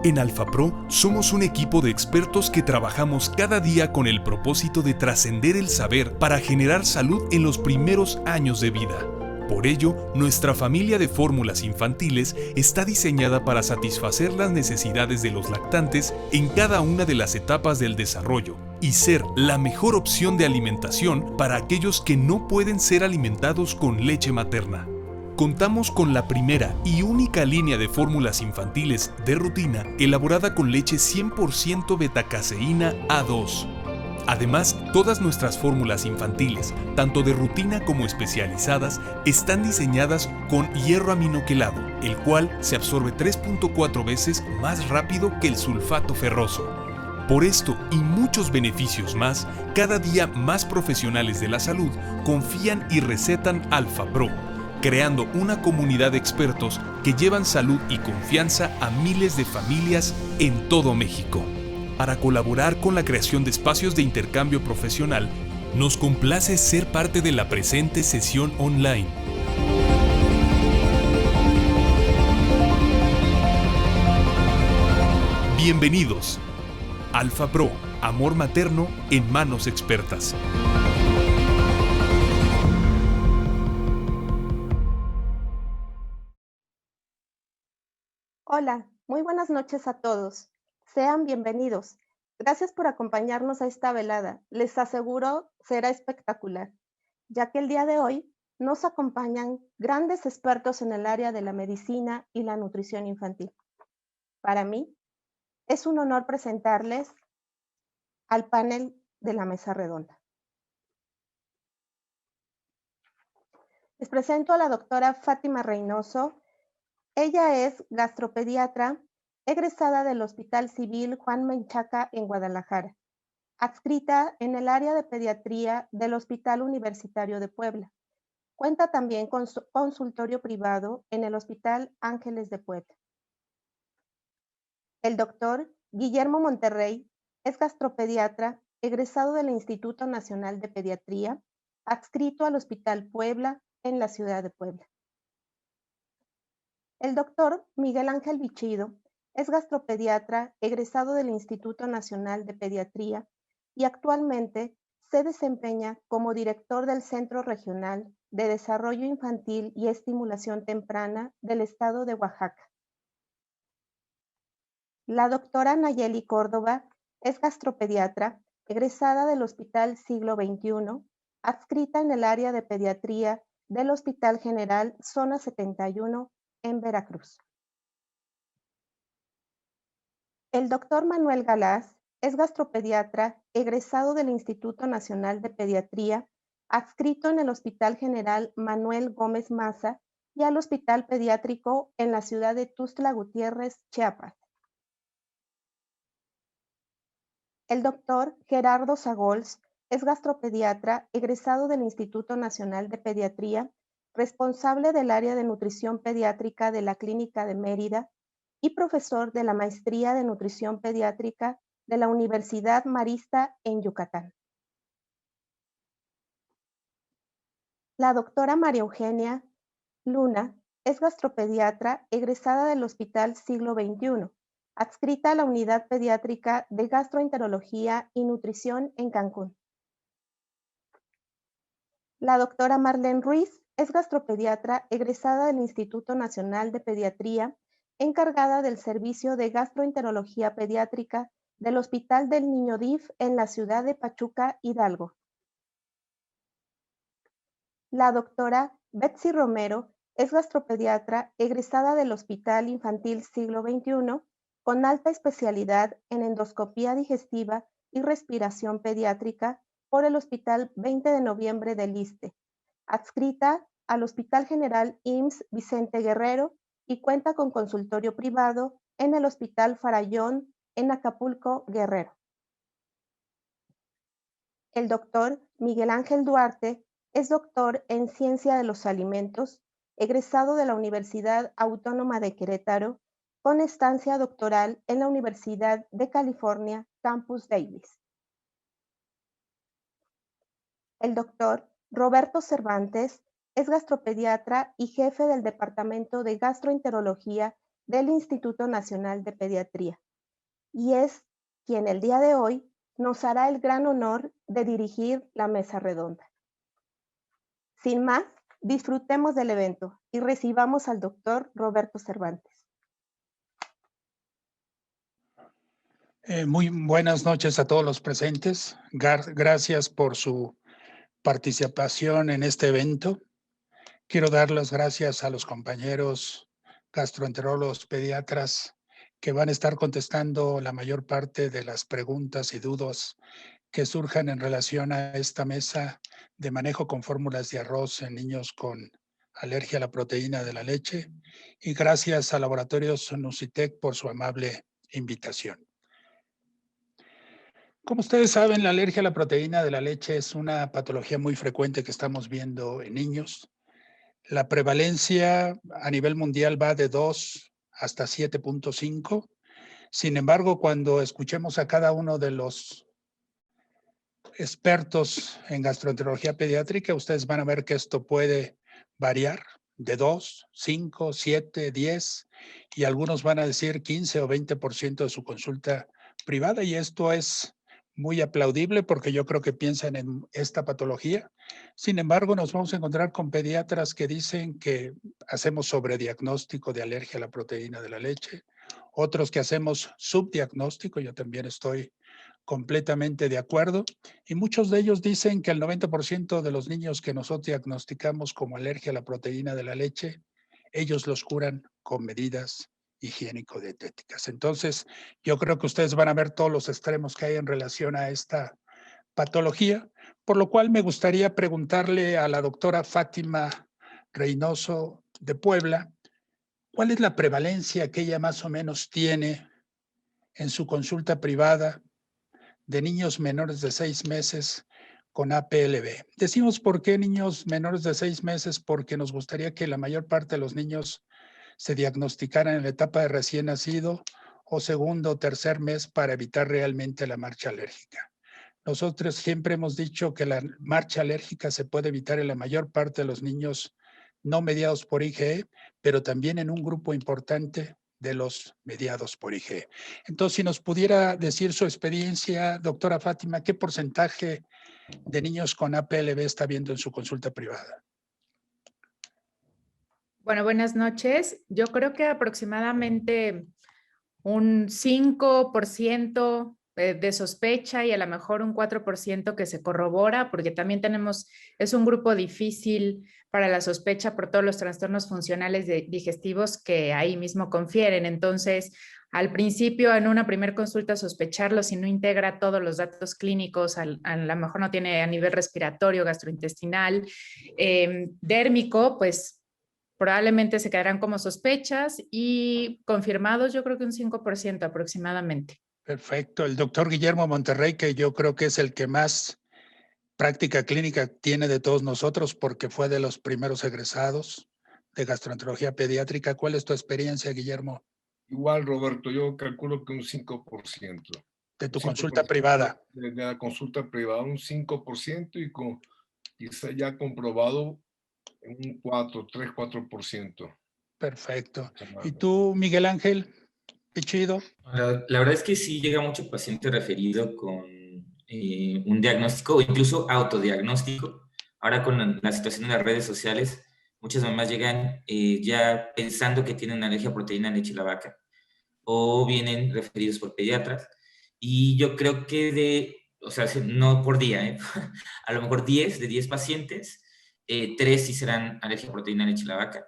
En AlfaPro somos un equipo de expertos que trabajamos cada día con el propósito de trascender el saber para generar salud en los primeros años de vida. Por ello, nuestra familia de fórmulas infantiles está diseñada para satisfacer las necesidades de los lactantes en cada una de las etapas del desarrollo y ser la mejor opción de alimentación para aquellos que no pueden ser alimentados con leche materna. Contamos con la primera y única línea de fórmulas infantiles de rutina elaborada con leche 100% betacaseína A2. Además, todas nuestras fórmulas infantiles, tanto de rutina como especializadas, están diseñadas con hierro aminoquelado, el cual se absorbe 3.4 veces más rápido que el sulfato ferroso. Por esto y muchos beneficios más, cada día más profesionales de la salud confían y recetan AlfaPro, creando una comunidad de expertos que llevan salud y confianza a miles de familias en todo México. Para colaborar con la creación de espacios de intercambio profesional, nos complace ser parte de la presente sesión online. Bienvenidos. AlfaPro, amor materno en manos expertas. Hola, muy buenas noches a todos. Sean bienvenidos. Gracias por acompañarnos a esta velada. Les aseguro será espectacular, ya que el día de hoy nos acompañan grandes expertos en el área de la medicina y la nutrición infantil. Para mí es un honor presentarles al panel de la mesa redonda. Les presento a la doctora Fátima Reynoso. Ella es gastropediatra, egresada del Hospital Civil Juan Menchaca en Guadalajara, adscrita en el área de pediatría del Hospital Universitario de Puebla. Cuenta también con su consultorio privado en el Hospital Ángeles de Puebla. El doctor Guillermo Monterrey es gastropediatra, egresado del Instituto Nacional de Pediatría, adscrito al Hospital Puebla en la ciudad de Puebla. El doctor Miguel Ángel Bichido es gastropediatra, egresado del Instituto Nacional de Pediatría y actualmente se desempeña como director del Centro Regional de Desarrollo Infantil y Estimulación Temprana del Estado de Oaxaca. La doctora Nayeli Córdoba es gastropediatra, egresada del Hospital Siglo XXI, adscrita en el área de pediatría del Hospital General Zona 71 en Veracruz. El doctor Manuel Galaz es gastropediatra, egresado del Instituto Nacional de Pediatría, adscrito en el Hospital General Manuel Gómez Maza y al Hospital Pediátrico en la ciudad de Tuxtla Gutiérrez, Chiapas. El doctor Gerardo Sagols es gastropediatra, egresado del Instituto Nacional de Pediatría, responsable del área de nutrición pediátrica de la Clínica de Mérida y profesor de la Maestría de Nutrición Pediátrica de la Universidad Marista en Yucatán. La doctora María Eugenia Luna es gastropediatra, egresada del Hospital Siglo XXI, adscrita a la Unidad Pediátrica de Gastroenterología y Nutrición en Cancún. La doctora Marlene Ruiz es gastropediatra, egresada del Instituto Nacional de Pediatría, encargada del Servicio de Gastroenterología Pediátrica del Hospital del Niño DIF en la ciudad de Pachuca, Hidalgo. La doctora Betsy Romero es gastropediatra, egresada del Hospital Infantil Siglo XXI, con alta especialidad en endoscopía digestiva y respiración pediátrica por el Hospital 20 de Noviembre del ISSSTE, adscrita al Hospital General IMSS Vicente Guerrero y cuenta con consultorio privado en el Hospital Farallón en Acapulco, Guerrero. El doctor Miguel Ángel Duarte es doctor en Ciencia de los Alimentos, egresado de la Universidad Autónoma de Querétaro, con estancia doctoral en la Universidad de California, Campus Davis. El doctor Roberto Cervantes es gastropediatra y jefe del Departamento de Gastroenterología del Instituto Nacional de Pediatría y es quien el día de hoy nos hará el gran honor de dirigir la mesa redonda. Sin más, disfrutemos del evento y recibamos al doctor Roberto Cervantes. Muy buenas noches a todos los presentes. Gracias por su participación en este evento. Quiero dar las gracias a los compañeros gastroenterólogos pediatras que van a estar contestando la mayor parte de las preguntas y dudas que surjan en relación a esta mesa de manejo con fórmulas de arroz en niños con alergia a la proteína de la leche. Y gracias a Laboratorios Nucitec por su amable invitación. Como ustedes saben, la alergia a la proteína de la leche es una patología muy frecuente que estamos viendo en niños. La prevalencia a nivel mundial va de 2 hasta 7.5. Sin embargo, cuando escuchemos a cada uno de los expertos en gastroenterología pediátrica, ustedes van a ver que esto puede variar de 2, 5, 7, 10 y algunos van a decir 15 o 20% de su consulta privada, y esto es muy aplaudible porque yo creo que piensan en esta patología. Sin embargo, nos vamos a encontrar con pediatras que dicen que hacemos sobrediagnóstico de alergia a la proteína de la leche, otros que hacemos subdiagnóstico, yo también estoy completamente de acuerdo, y muchos de ellos dicen que el 90% de los niños que nosotros diagnosticamos como alergia a la proteína de la leche, ellos los curan con medidas higiénico-dietéticas. Entonces, yo creo que ustedes van a ver todos los extremos que hay en relación a esta patología, por lo cual me gustaría preguntarle a la doctora Fátima Reynoso de Puebla, ¿cuál es la prevalencia que ella más o menos tiene en su consulta privada de niños menores de 6 meses con APLB? Decimos por qué niños menores de 6 meses, porque nos gustaría que la mayor parte de los niños se diagnosticaran en la etapa de recién nacido o segundo o tercer mes para evitar realmente la marcha alérgica. Nosotros siempre hemos dicho que la marcha alérgica se puede evitar en la mayor parte de los niños no mediados por IgE, pero también en un grupo importante de los mediados por IgE. Entonces, si nos pudiera decir su experiencia, doctora Fátima, ¿qué porcentaje de niños con APLB está viendo en su consulta privada? Bueno, buenas noches. Yo creo que aproximadamente un 5% de sospecha y a lo mejor un 4% que se corrobora, porque también es un grupo difícil para la sospecha por todos los trastornos funcionales digestivos que ahí mismo confieren. Entonces, al principio, en una primera consulta, sospecharlo si no integra todos los datos clínicos, a lo mejor no tiene a nivel respiratorio, gastrointestinal, dérmico, pues probablemente se quedarán como sospechas y confirmados yo creo que un 5% aproximadamente. Perfecto. El doctor Guillermo Monterrey, que yo creo que es el que más práctica clínica tiene de todos nosotros porque fue de los primeros egresados de gastroenterología pediátrica. ¿Cuál es tu experiencia, Guillermo? Igual, Roberto, yo calculo que un 5%. De tu consulta privada. De la consulta privada, un 5% y quizá ya comprobado un 3-4%. Perfecto. ¿Y tú, Miguel Ángel Pichido? La verdad es que sí llega mucho paciente referido con un diagnóstico o incluso autodiagnóstico. Ahora con la situación de las redes sociales, muchas mamás llegan ya pensando que tienen una alergia a proteína en leche de la vaca o vienen referidos por pediatras. Y yo creo que o sea, no por día, a lo mejor de 10 pacientes, 3 sí serán alergia a proteína en leche de la vaca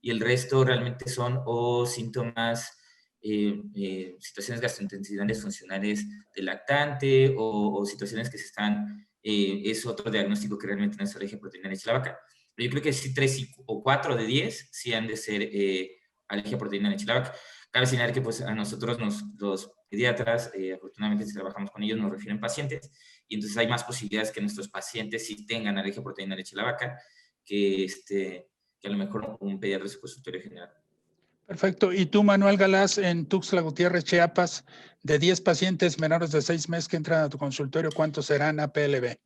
y el resto realmente son o síntomas, situaciones gastrointestinales funcionales del lactante o situaciones que se están, es otro diagnóstico que realmente no es alergia a proteína en leche de la vaca. Pero yo creo que sí 3 o 4 de 10 sí han de ser alergia a proteína en leche de la vaca. Cabe señalar que pues a nosotros los pediatras, afortunadamente si trabajamos con ellos, nos refieren pacientes y entonces hay más posibilidades que nuestros pacientes sí tengan alergia a proteína de leche de la vaca que a lo mejor un pediatra de su consultorio general. Perfecto. ¿Y tú, Manuel Galaz, en Tuxtla Gutiérrez, Chiapas, de 10 pacientes menores de 6 meses que entran a tu consultorio, cuántos serán APLB?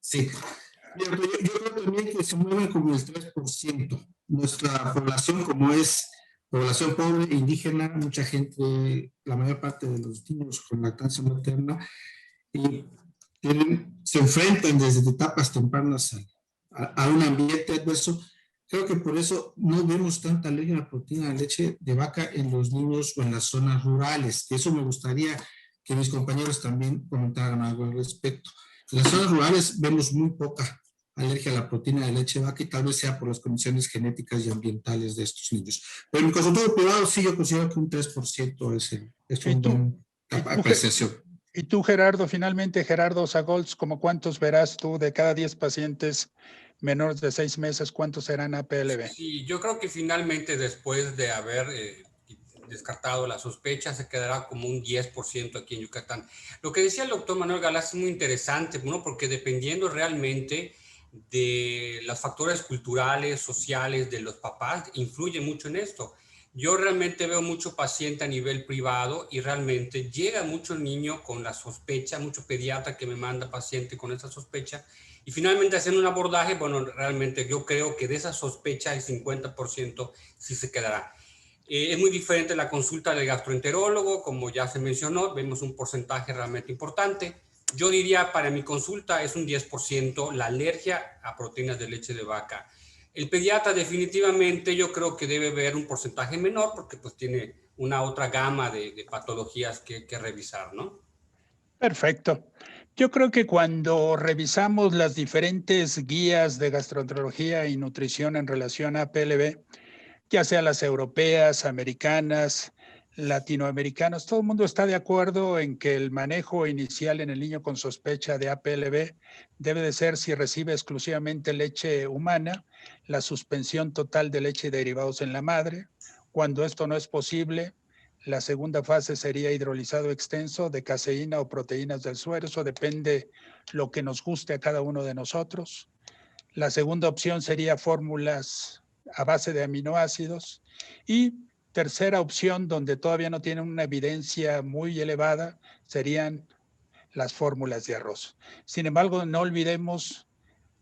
Sí. Yo creo también que se mueven como el 3%. Nuestra población, como es población pobre, indígena, mucha gente, la mayor parte de los niños con lactancia materna, y se enfrentan desde etapas tempranas a un ambiente adverso. Creo que por eso no vemos tanta alergia a la proteína de leche de vaca en los niños o en las zonas rurales. Eso me gustaría que mis compañeros también comentaran algo al respecto. En las zonas rurales vemos muy poca alergia a la proteína de leche de vaca y tal vez sea por las condiciones genéticas y ambientales de estos niños. Pero en mi consultorio privado sí yo considero que un 3% es una buena apreciación. Y tú, Gerardo, finalmente, Gerardo Zagolz, ¿como cuántos verás tú de cada 10 pacientes menores de 6 meses, cuántos serán APLB? Sí, yo creo que finalmente después de haber descartado la sospecha, se quedará como un 10% aquí en Yucatán. Lo que decía el doctor Manuel Galaz es muy interesante, ¿no? Porque dependiendo realmente de los factores culturales, sociales de los papás, influye mucho en esto. Yo realmente veo mucho paciente a nivel privado y realmente llega mucho niño con la sospecha, mucho pediatra que me manda paciente con esa sospecha y finalmente haciendo un abordaje, bueno, realmente yo creo que de esa sospecha el 50% sí se quedará. Es muy diferente la consulta del gastroenterólogo, como ya se mencionó, vemos un porcentaje realmente importante. Yo diría para mi consulta es un 10% la alergia a proteínas de leche de vaca. El pediatra definitivamente yo creo que debe ver un porcentaje menor porque pues tiene una otra gama de patologías que revisar, ¿no? Perfecto. Yo creo que cuando revisamos las diferentes guías de gastroenterología y nutrición en relación a APLB, ya sea las europeas, americanas, latinoamericanas, todo el mundo está de acuerdo en que el manejo inicial en el niño con sospecha de APLB debe de ser, si recibe exclusivamente leche humana, la suspensión total de leche y derivados en la madre. Cuando esto no es posible, la segunda fase sería hidrolizado extenso de caseína o proteínas del suero. Eso depende lo que nos guste a cada uno de nosotros. La segunda opción sería fórmulas a base de aminoácidos. Y tercera opción, donde todavía no tienen una evidencia muy elevada, serían las fórmulas de arroz. Sin embargo, no olvidemos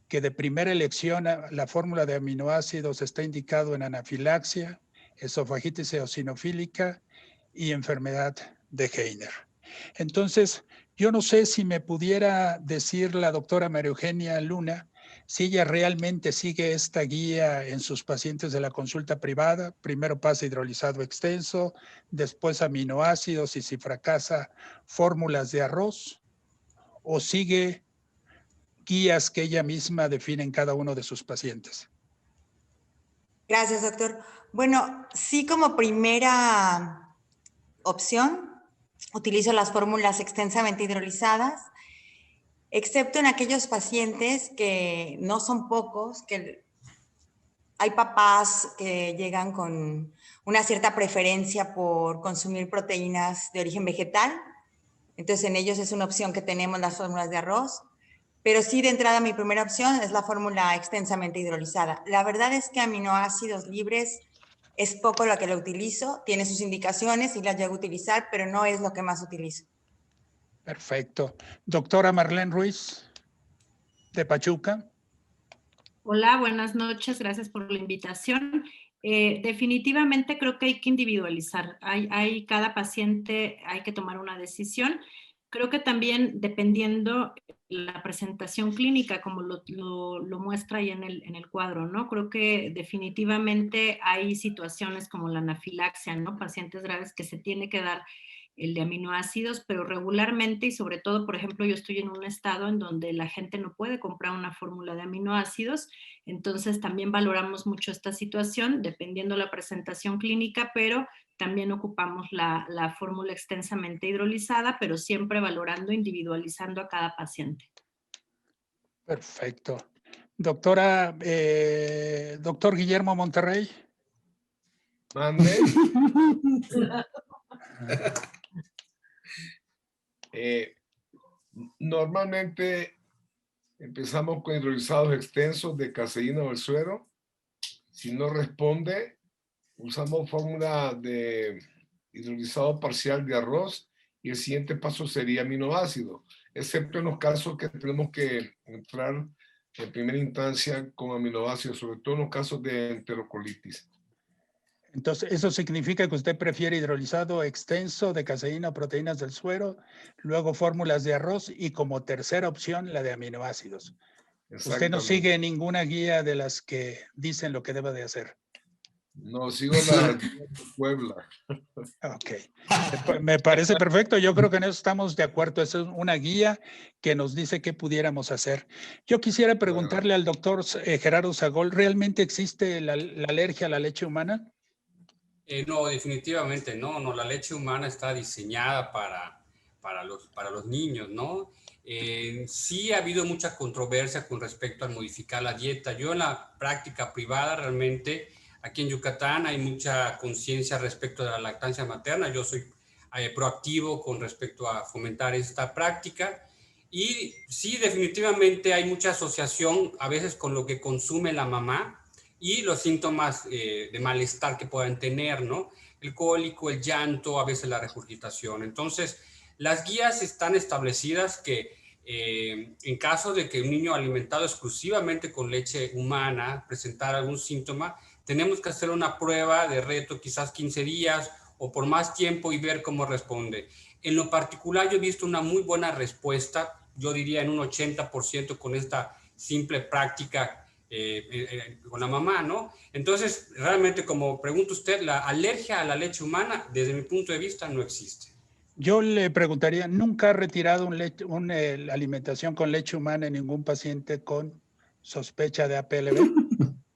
que de primera elección la fórmula de aminoácidos está indicado en anafilaxia, esofagitis eosinofílica y enfermedad de Heiner. Entonces, yo no sé si me pudiera decir la doctora María Eugenia Luna si ella realmente sigue esta guía en sus pacientes de la consulta privada. Primero pasa hidrolizado extenso, después aminoácidos y si fracasa, fórmulas de arroz, o sigue guías que ella misma define en cada uno de sus pacientes. Gracias, doctor. Bueno, sí, como primera opción, utilizo las fórmulas extensamente hidrolizadas, excepto en aquellos pacientes que no son pocos, que hay papás que llegan con una cierta preferencia por consumir proteínas de origen vegetal. Entonces, en ellos es una opción que tenemos las fórmulas de arroz. Pero sí, de entrada, mi primera opción es la fórmula extensamente hidrolizada. La verdad es que aminoácidos libres es poco lo que lo utilizo. Tiene sus indicaciones y las llego a utilizar, pero no es lo que más utilizo. Perfecto. Doctora Marlene Ruiz, de Pachuca. Hola, buenas noches. Gracias por la invitación. Definitivamente creo que hay que individualizar. Cada paciente hay que tomar una decisión. Creo que también dependiendo la presentación clínica, como lo muestra ahí en el cuadro, ¿no? Creo que definitivamente hay situaciones como la anafilaxia, ¿no? Pacientes graves que se tiene que dar el de aminoácidos, pero regularmente y sobre todo, por ejemplo, yo estoy en un estado en donde la gente no puede comprar una fórmula de aminoácidos, entonces también valoramos mucho esta situación, dependiendo la presentación clínica, pero también ocupamos la fórmula extensamente hidrolizada, pero siempre valorando, individualizando a cada paciente. Perfecto. Doctora, doctor Guillermo Monterrey. Mande. Normalmente empezamos con hidrolizados extensos de caseína o el suero. Si no responde, usamos fórmula de hidrolizado parcial de arroz y el siguiente paso sería aminoácido, excepto en los casos que tenemos que entrar en primera instancia con aminoácidos, sobre todo en los casos de enterocolitis. Entonces, eso significa que usted prefiere hidrolizado extenso de caseína o proteínas del suero, luego fórmulas de arroz y como tercera opción la de aminoácidos. Usted no sigue ninguna guía de las que dicen lo que debe de hacer. No, sigo la de Puebla. Ok. Me parece perfecto. Yo creo que en eso estamos de acuerdo. Es una guía que nos dice qué pudiéramos hacer. Yo quisiera preguntarle al doctor Gerardo Sagol, ¿realmente existe la alergia a la leche humana? No, definitivamente no. La leche humana está diseñada para los niños, ¿no? Sí ha habido mucha controversia con respecto a modificar la dieta. Yo en la práctica privada realmente, aquí en Yucatán hay mucha conciencia respecto de la lactancia materna. Yo soy proactivo con respecto a fomentar esta práctica. Y sí, definitivamente hay mucha asociación a veces con lo que consume la mamá y los síntomas de malestar que puedan tener, ¿no? El cólico, el llanto, a veces la regurgitación. Entonces, las guías están establecidas que en caso de que un niño alimentado exclusivamente con leche humana presentara algún síntoma, tenemos que hacer una prueba de reto, quizás 15 días o por más tiempo y ver cómo responde. En lo particular, yo he visto una muy buena respuesta, yo diría en un 80% con esta simple práctica con la mamá, ¿no? Entonces, realmente, como pregunta usted, la alergia a la leche humana, desde mi punto de vista, no existe. Yo le preguntaría, ¿nunca ha retirado una alimentación con leche humana en ningún paciente con sospecha de APLB?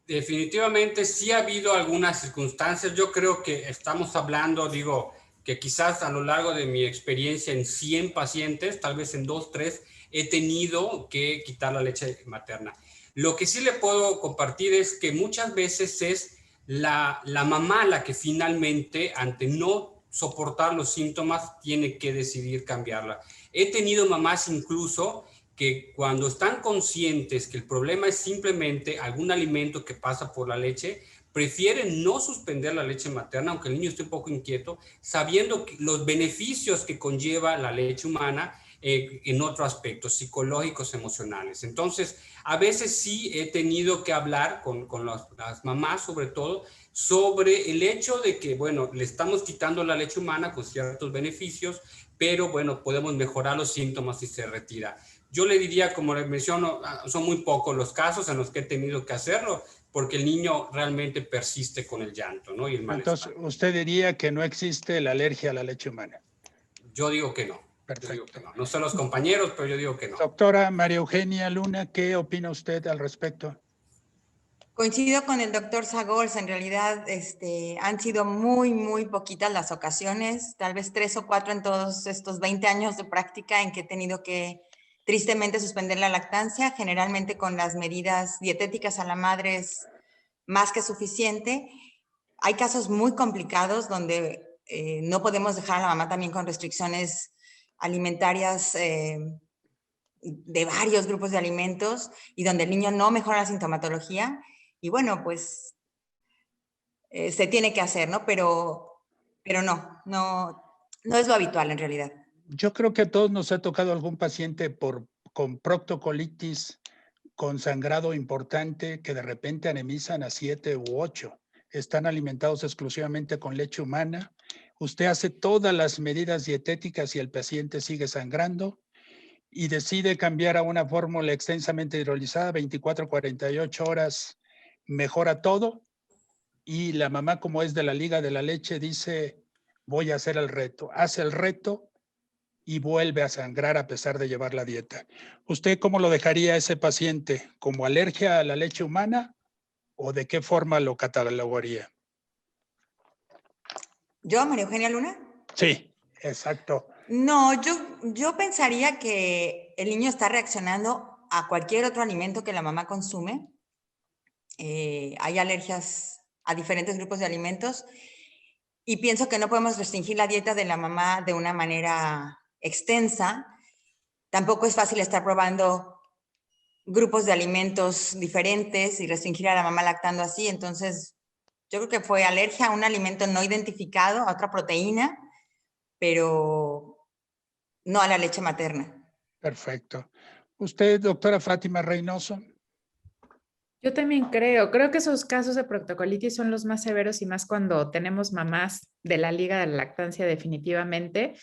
Definitivamente sí ha habido algunas circunstancias. Yo creo que estamos hablando, que quizás a lo largo de mi experiencia en 100 pacientes, tal vez en 2, 3, he tenido que quitar la leche materna. Lo que sí le puedo compartir es que muchas veces es la mamá la que finalmente, ante no soportar los síntomas, tiene que decidir cambiarla. He tenido mamás incluso que cuando están conscientes que el problema es simplemente algún alimento que pasa por la leche, prefieren no suspender la leche materna, aunque el niño esté un poco inquieto, sabiendo que los beneficios que conlleva la leche humana en otros aspectos psicológicos, emocionales. Entonces, a veces sí he tenido que hablar con las mamás, sobre todo, sobre el hecho de que, bueno, le estamos quitando la leche humana con ciertos beneficios, pero, bueno, podemos mejorar los síntomas si se retira. Yo le diría, como les menciono, son muy pocos los casos en los que he tenido que hacerlo, porque el niño realmente persiste con el llanto, ¿no? Y el malestar. Entonces, usted diría que no existe la alergia a la leche humana. Yo digo que no. Perfecto. Yo digo que no. No sé los compañeros, pero yo digo que no. Doctora María Eugenia Luna, ¿qué opina usted al respecto? Coincido con el doctor Sagols, en realidad han sido muy, muy poquitas las ocasiones, tal vez 3 o 4 en todos estos 20 años de práctica en que he tenido que tristemente suspender la lactancia, generalmente con las medidas dietéticas a la madre es más que suficiente. Hay casos muy complicados donde no podemos dejar a la mamá también con restricciones alimentarias de varios grupos de alimentos y donde el niño no mejora la sintomatología. Y bueno, pues se tiene que hacer, ¿no? Pero no es lo habitual en realidad. Yo creo que a todos nos ha tocado algún paciente con proctocolitis, con sangrado importante, que de repente anemizan a 7 u 8. Están alimentados exclusivamente con leche humana. Usted hace todas las medidas dietéticas y el paciente sigue sangrando y decide cambiar a una fórmula extensamente hidrolizada, 24 a 48 horas, mejora todo. Y la mamá, como es de la Liga de la Leche, dice, voy a hacer el reto. Hace el reto y vuelve a sangrar a pesar de llevar la dieta. ¿Usted cómo lo dejaría a ese paciente? ¿Como alergia a la leche humana o de qué forma lo catalogaría? ¿Yo, María Eugenia Luna? Sí, exacto. No, yo pensaría que el niño está reaccionando a cualquier otro alimento que la mamá consume. Hay alergias a diferentes grupos de alimentos y pienso que no podemos restringir la dieta de la mamá de una manera extensa. Tampoco es fácil estar probando grupos de alimentos diferentes y restringir a la mamá lactando así. Entonces, yo creo que fue alergia a un alimento no identificado, a otra proteína, pero no a la leche materna. Perfecto. ¿Usted, doctora Fátima Reynoso? Yo también creo que esos casos de proctocolitis son los más severos y más cuando tenemos mamás de la liga de la lactancia definitivamente.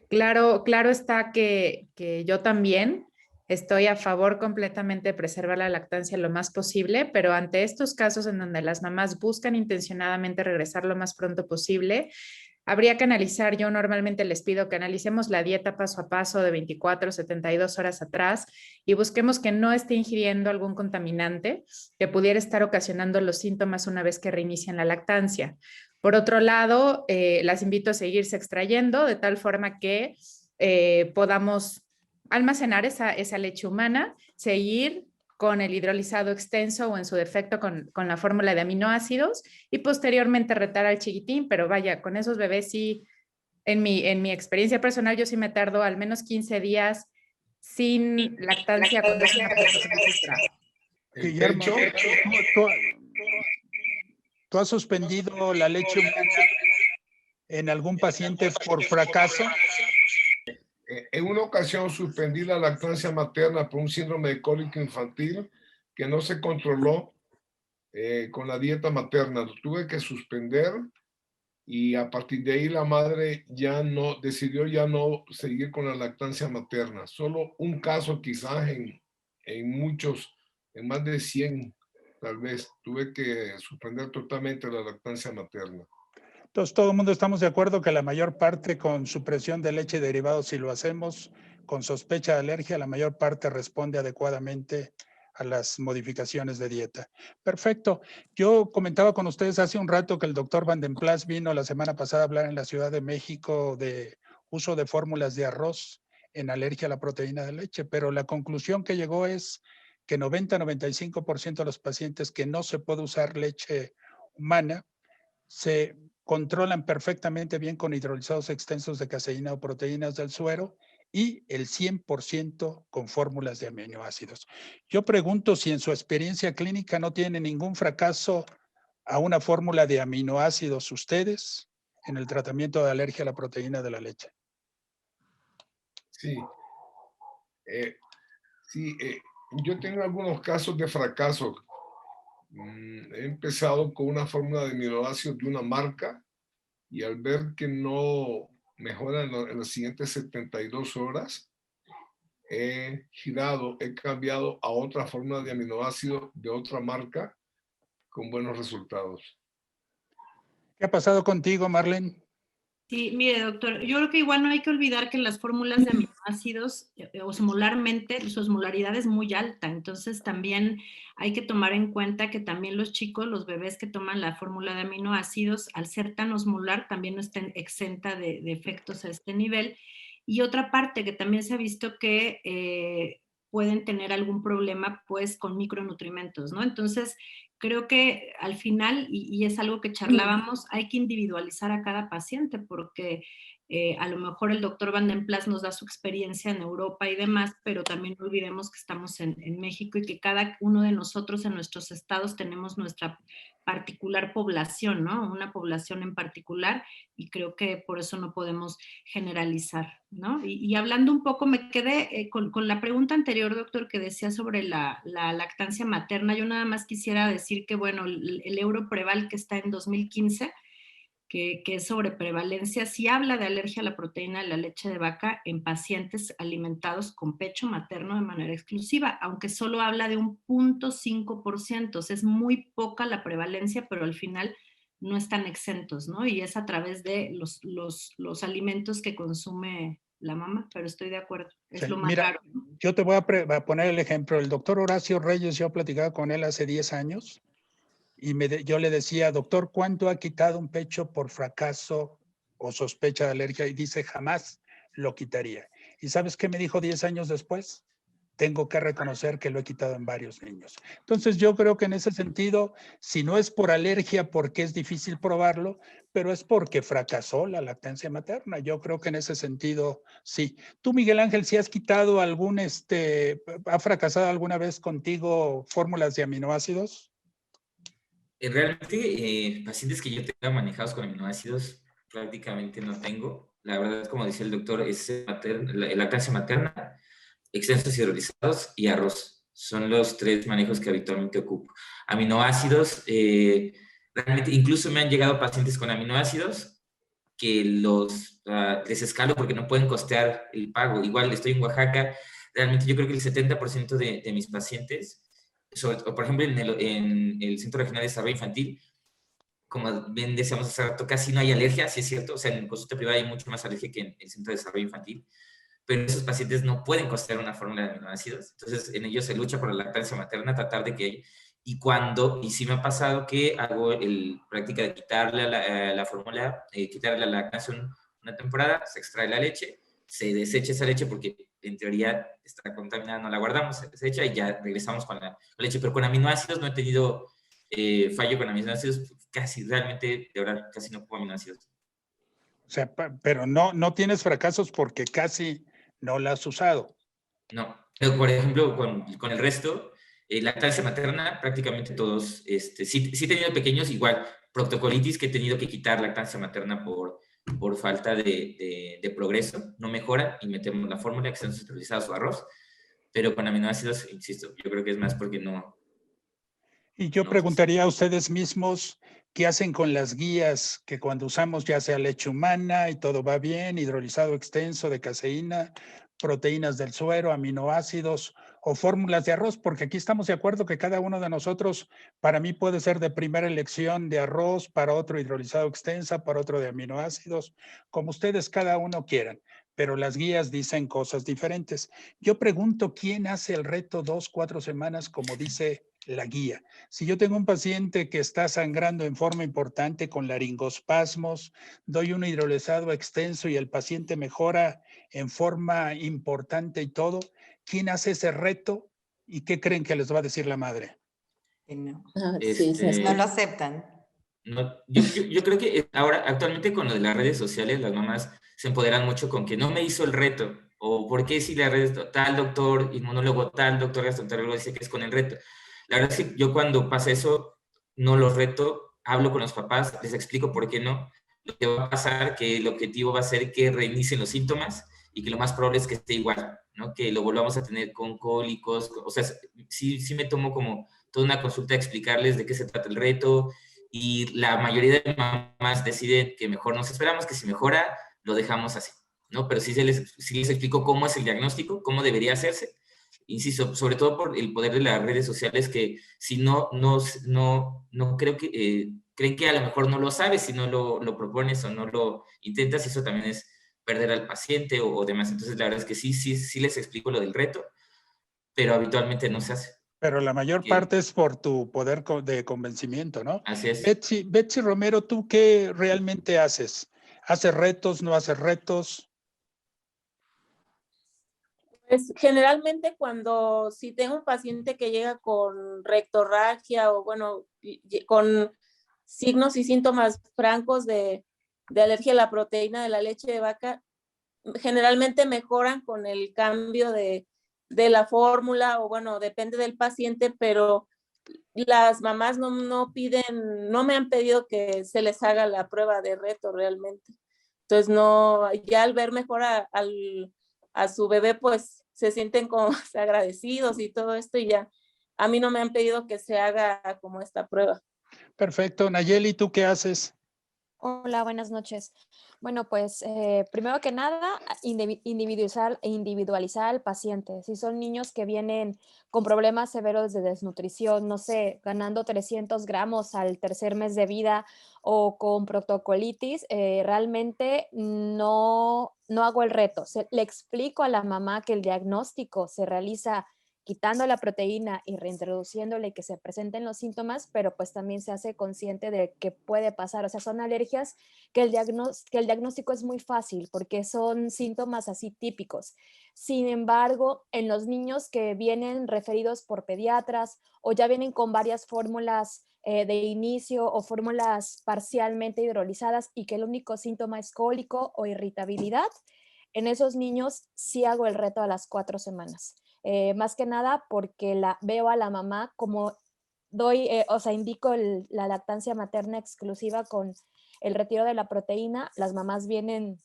Claro está que yo también estoy a favor completamente de preservar la lactancia lo más posible, pero ante estos casos en donde las mamás buscan intencionadamente regresar lo más pronto posible, habría que analizar, yo normalmente les pido que analicemos la dieta paso a paso de 24, 72 horas atrás y busquemos que no esté ingiriendo algún contaminante que pudiera estar ocasionando los síntomas una vez que reinician la lactancia. Por otro lado, las invito a seguirse extrayendo de tal forma que podamos almacenar esa leche humana, seguir con el hidrolizado extenso o en su defecto con la fórmula de aminoácidos y posteriormente retar al chiquitín, pero vaya, con esos bebés sí, en mi experiencia personal, yo sí me tardo al menos 15 días sin lactancia con una persona extra. Guillermo, ¿tú has suspendido la leche humana en algún paciente por fracaso? En una ocasión suspendí la lactancia materna por un síndrome de cólico infantil que no se controló con la dieta materna. Lo tuve que suspender y a partir de ahí la madre decidió ya no seguir con la lactancia materna. Solo un caso quizás en muchos, en más de 100 tal vez, tuve que suspender totalmente la lactancia materna. Entonces, todo el mundo estamos de acuerdo que la mayor parte con supresión de leche derivada, si lo hacemos con sospecha de alergia, la mayor parte responde adecuadamente a las modificaciones de dieta. Perfecto. Yo comentaba con ustedes hace un rato que el doctor Van den Plas vino la semana pasada a hablar en la Ciudad de México de uso de fórmulas de arroz en alergia a la proteína de leche, pero la conclusión que llegó es que 90-95% de los pacientes que no se puede usar leche humana se controlan perfectamente bien con hidrolizados extensos de caseína o proteínas del suero y el 100% con fórmulas de aminoácidos. Yo pregunto si en su experiencia clínica no tiene ningún fracaso a una fórmula de aminoácidos ustedes en el tratamiento de alergia a la proteína de la leche. Sí. Yo tengo algunos casos de fracaso. He empezado con una fórmula de aminoácidos de una marca y al ver que no mejora en las siguientes 72 horas, he cambiado a otra fórmula de aminoácidos de otra marca con buenos resultados. ¿Qué ha pasado contigo, Marlene? Sí, mire, doctor, yo creo que igual no hay que olvidar que las fórmulas de aminoácidos osmolarmente, su osmolaridad es muy alta, entonces también hay que tomar en cuenta que también los chicos, los bebés que toman la fórmula de aminoácidos, al ser tan osmolar, también no están exenta de efectos a este nivel. Y otra parte que también se ha visto que pueden tener algún problema pues con micronutrimentos, ¿no? Entonces, creo que al final, y es algo que charlábamos, hay que individualizar a cada paciente porque a lo mejor el doctor Van den Plas nos da su experiencia en Europa y demás, pero también no olvidemos que estamos en México y que cada uno de nosotros en nuestros estados tenemos nuestra particular población, ¿no? Una población en particular y creo que por eso no podemos generalizar, ¿no? Y hablando un poco, me quedé con la pregunta anterior, doctor, que decía sobre la lactancia materna. Yo nada más quisiera decir que, bueno, el Europreval que está en 2015, que es sobre prevalencia, sí habla de alergia a la proteína de la leche de vaca en pacientes alimentados con pecho materno de manera exclusiva, aunque solo habla de un 0.5%, es muy poca la prevalencia, pero al final no están exentos, ¿no? Y es a través de los alimentos que consume la mamá, pero estoy de acuerdo, es Sí, lo más mira, raro, ¿no? yo te voy a poner el ejemplo. El doctor Horacio Reyes, yo platicaba con él hace 10 años y yo le decía, doctor, ¿cuánto ha quitado un pecho por fracaso o sospecha de alergia? Y dice, jamás lo quitaría. ¿Y sabes qué me dijo 10 años después? Tengo que reconocer que lo he quitado en varios niños. Entonces yo creo que en ese sentido, si no es por alergia, porque es difícil probarlo, pero es porque fracasó la lactancia materna. Yo creo que en ese sentido, sí. Tú, Miguel Ángel, si has quitado ¿ha fracasado alguna vez contigo fórmulas de aminoácidos? Realmente, pacientes que yo tenga manejados con aminoácidos, prácticamente no tengo. La verdad, como decía el doctor, es lactancia materna, extensos hidrolizados y arroz. Son los 3 manejos que habitualmente ocupo. Aminoácidos, realmente incluso me han llegado pacientes con aminoácidos que los les escalo porque no pueden costear el pago. Igual estoy en Oaxaca, realmente yo creo que el 70% de mis pacientes, por ejemplo en el Centro Regional de Desarrollo Infantil, como bien decíamos hace rato, casi no hay alergia, sí es cierto, o sea, en consulta privada hay mucho más alergia que en el Centro de Desarrollo Infantil, pero esos pacientes no pueden costear una fórmula de aminoácidos, entonces en ellos se lucha por la lactancia materna, tratar de que, y sí me ha pasado que hago práctica de quitarle la fórmula, quitarle la lactancia una temporada, se extrae la leche, se desecha esa leche porque en teoría está contaminada, no la guardamos, se desecha y ya regresamos con la leche, pero con aminoácidos no he tenido fallo con aminoácidos, casi realmente, de verdad, casi no pongo aminoácidos. O sea, pero no tienes fracasos porque casi no la has usado. No, pero por ejemplo, con el resto, lactancia materna, prácticamente todos, sí he tenido pequeños, igual, proctocolitis que he tenido que quitar lactancia materna por falta de progreso, no mejora y metemos la fórmula que sean centralizados o arroz, pero con aminoácidos, insisto, yo creo que es más porque no. Y yo preguntaría a ustedes mismos, ¿qué hacen con las guías que cuando usamos ya sea leche humana y todo va bien, hidrolizado extenso de caseína, proteínas del suero, aminoácidos o fórmulas de arroz? Porque aquí estamos de acuerdo que cada uno de nosotros, para mí puede ser de primera elección de arroz, para otro hidrolizado extensa, para otro de aminoácidos, como ustedes cada uno quieran. Pero las guías dicen cosas diferentes. Yo pregunto, ¿quién hace el reto 2-4 semanas como dice la guía? Si yo tengo un paciente que está sangrando en forma importante con laringospasmos, doy un hidrolizado extenso y el paciente mejora en forma importante y todo, ¿quién hace ese reto y qué creen que les va a decir la madre? No, No lo aceptan. No, yo creo que ahora, actualmente con lo de las redes sociales, las mamás se empoderan mucho con que no me hizo el reto, o por qué si la red, tal doctor inmunólogo, tal doctor gastroenterólogo dice que es con el reto. La verdad es que yo cuando pasa eso, no los reto, hablo con los papás, les explico por qué no. Lo que va a pasar, que el objetivo va a ser que reinicien los síntomas y que lo más probable es que esté igual, ¿no? Que lo volvamos a tener con cólicos, o sea, sí me tomo como toda una consulta a explicarles de qué se trata el reto, y la mayoría de mamás deciden que mejor nos esperamos, que si mejora, lo dejamos así, ¿no? Pero sí les explico cómo es el diagnóstico, cómo debería hacerse. Insisto, sobre todo por el poder de las redes sociales, que si no creo que creen que a lo mejor no lo sabes si no lo propones o no lo intentas, y eso también es perder al paciente o demás. Entonces, la verdad es que sí les explico lo del reto, pero habitualmente no se hace. Pero la mayor parte es por tu poder de convencimiento, ¿no? Así es. Betsy Romero, ¿tú qué realmente haces? ¿Haces retos, no haces retos? Pues generalmente si tengo un paciente que llega con rectorragia o bueno, con signos y síntomas francos de alergia a la proteína de la leche de vaca, generalmente mejoran con el cambio de la fórmula o bueno, depende del paciente, pero las mamás no me han pedido que se les haga la prueba de reto realmente. Entonces ya al ver mejor a su bebé, pues se sienten como agradecidos y todo esto, y ya a mí no me han pedido que se haga como esta prueba. Perfecto. Nayeli, ¿tú qué haces? Hola, buenas noches. Bueno, pues primero que nada, individualizar al paciente. Si son niños que vienen con problemas severos de desnutrición, no sé, ganando 300 gramos al tercer mes de vida o con proctocolitis, realmente no hago el reto. Le explico a la mamá que el diagnóstico se realiza quitando la proteína y reintroduciéndole que se presenten los síntomas, pero pues también se hace consciente de que puede pasar. O sea, son alergias que el diagnóstico es muy fácil porque son síntomas así típicos. Sin embargo, en los niños que vienen referidos por pediatras o ya vienen con varias fórmulas de inicio o fórmulas parcialmente hidrolizadas y que el único síntoma es cólico o irritabilidad, en esos niños sí hago el reto a las 4 semanas. Más que nada porque veo a la mamá como indico la lactancia materna exclusiva con el retiro de la proteína. Las mamás vienen